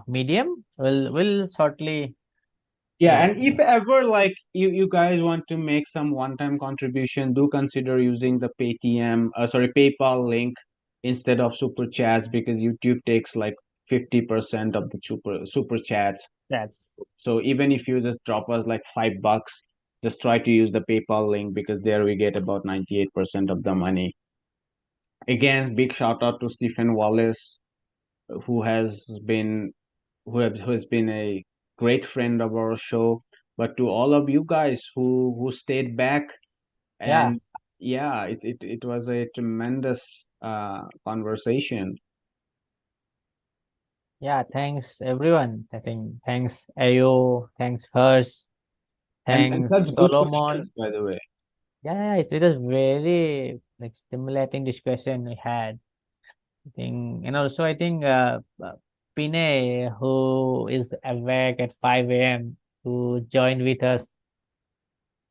Medium. We'll shortly Yeah, Yeah, and if ever like you guys want to make some one-time contribution, do consider using the PayPal link instead of super chats, because YouTube takes like 50% of the super chats. that's So even if you just drop us like $5, just try to use the PayPal link, because there we get about 98% of the money. Again, big shout out to Stephen Wallace, who has been who has been a great friend of our show, but to all of you guys who stayed back. yeah, And yeah, it was a tremendous conversation. yeah. Thanks everyone. I think thanks Ayo, thanks Hers, And thanks such good questions, Solomon. by the way. Yeah, it was very like stimulating discussion we had. I think, and also I think Pine, who is awake at 5 a.m. to join with us.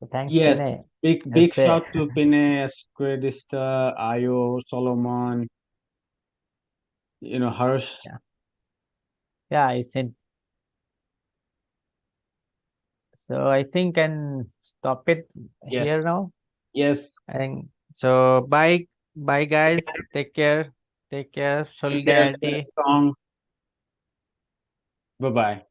So thanks, Yes, Pine. big That's it. shout to Pine, Squidista, Ayo, Solomon, Harsh. Yeah, yeah. I said so. I think can stop it here Yes, now. yes. I think so. Bye, bye, guys. Take care. Take care. Take care, stay Solidarity. strong. Bye bye.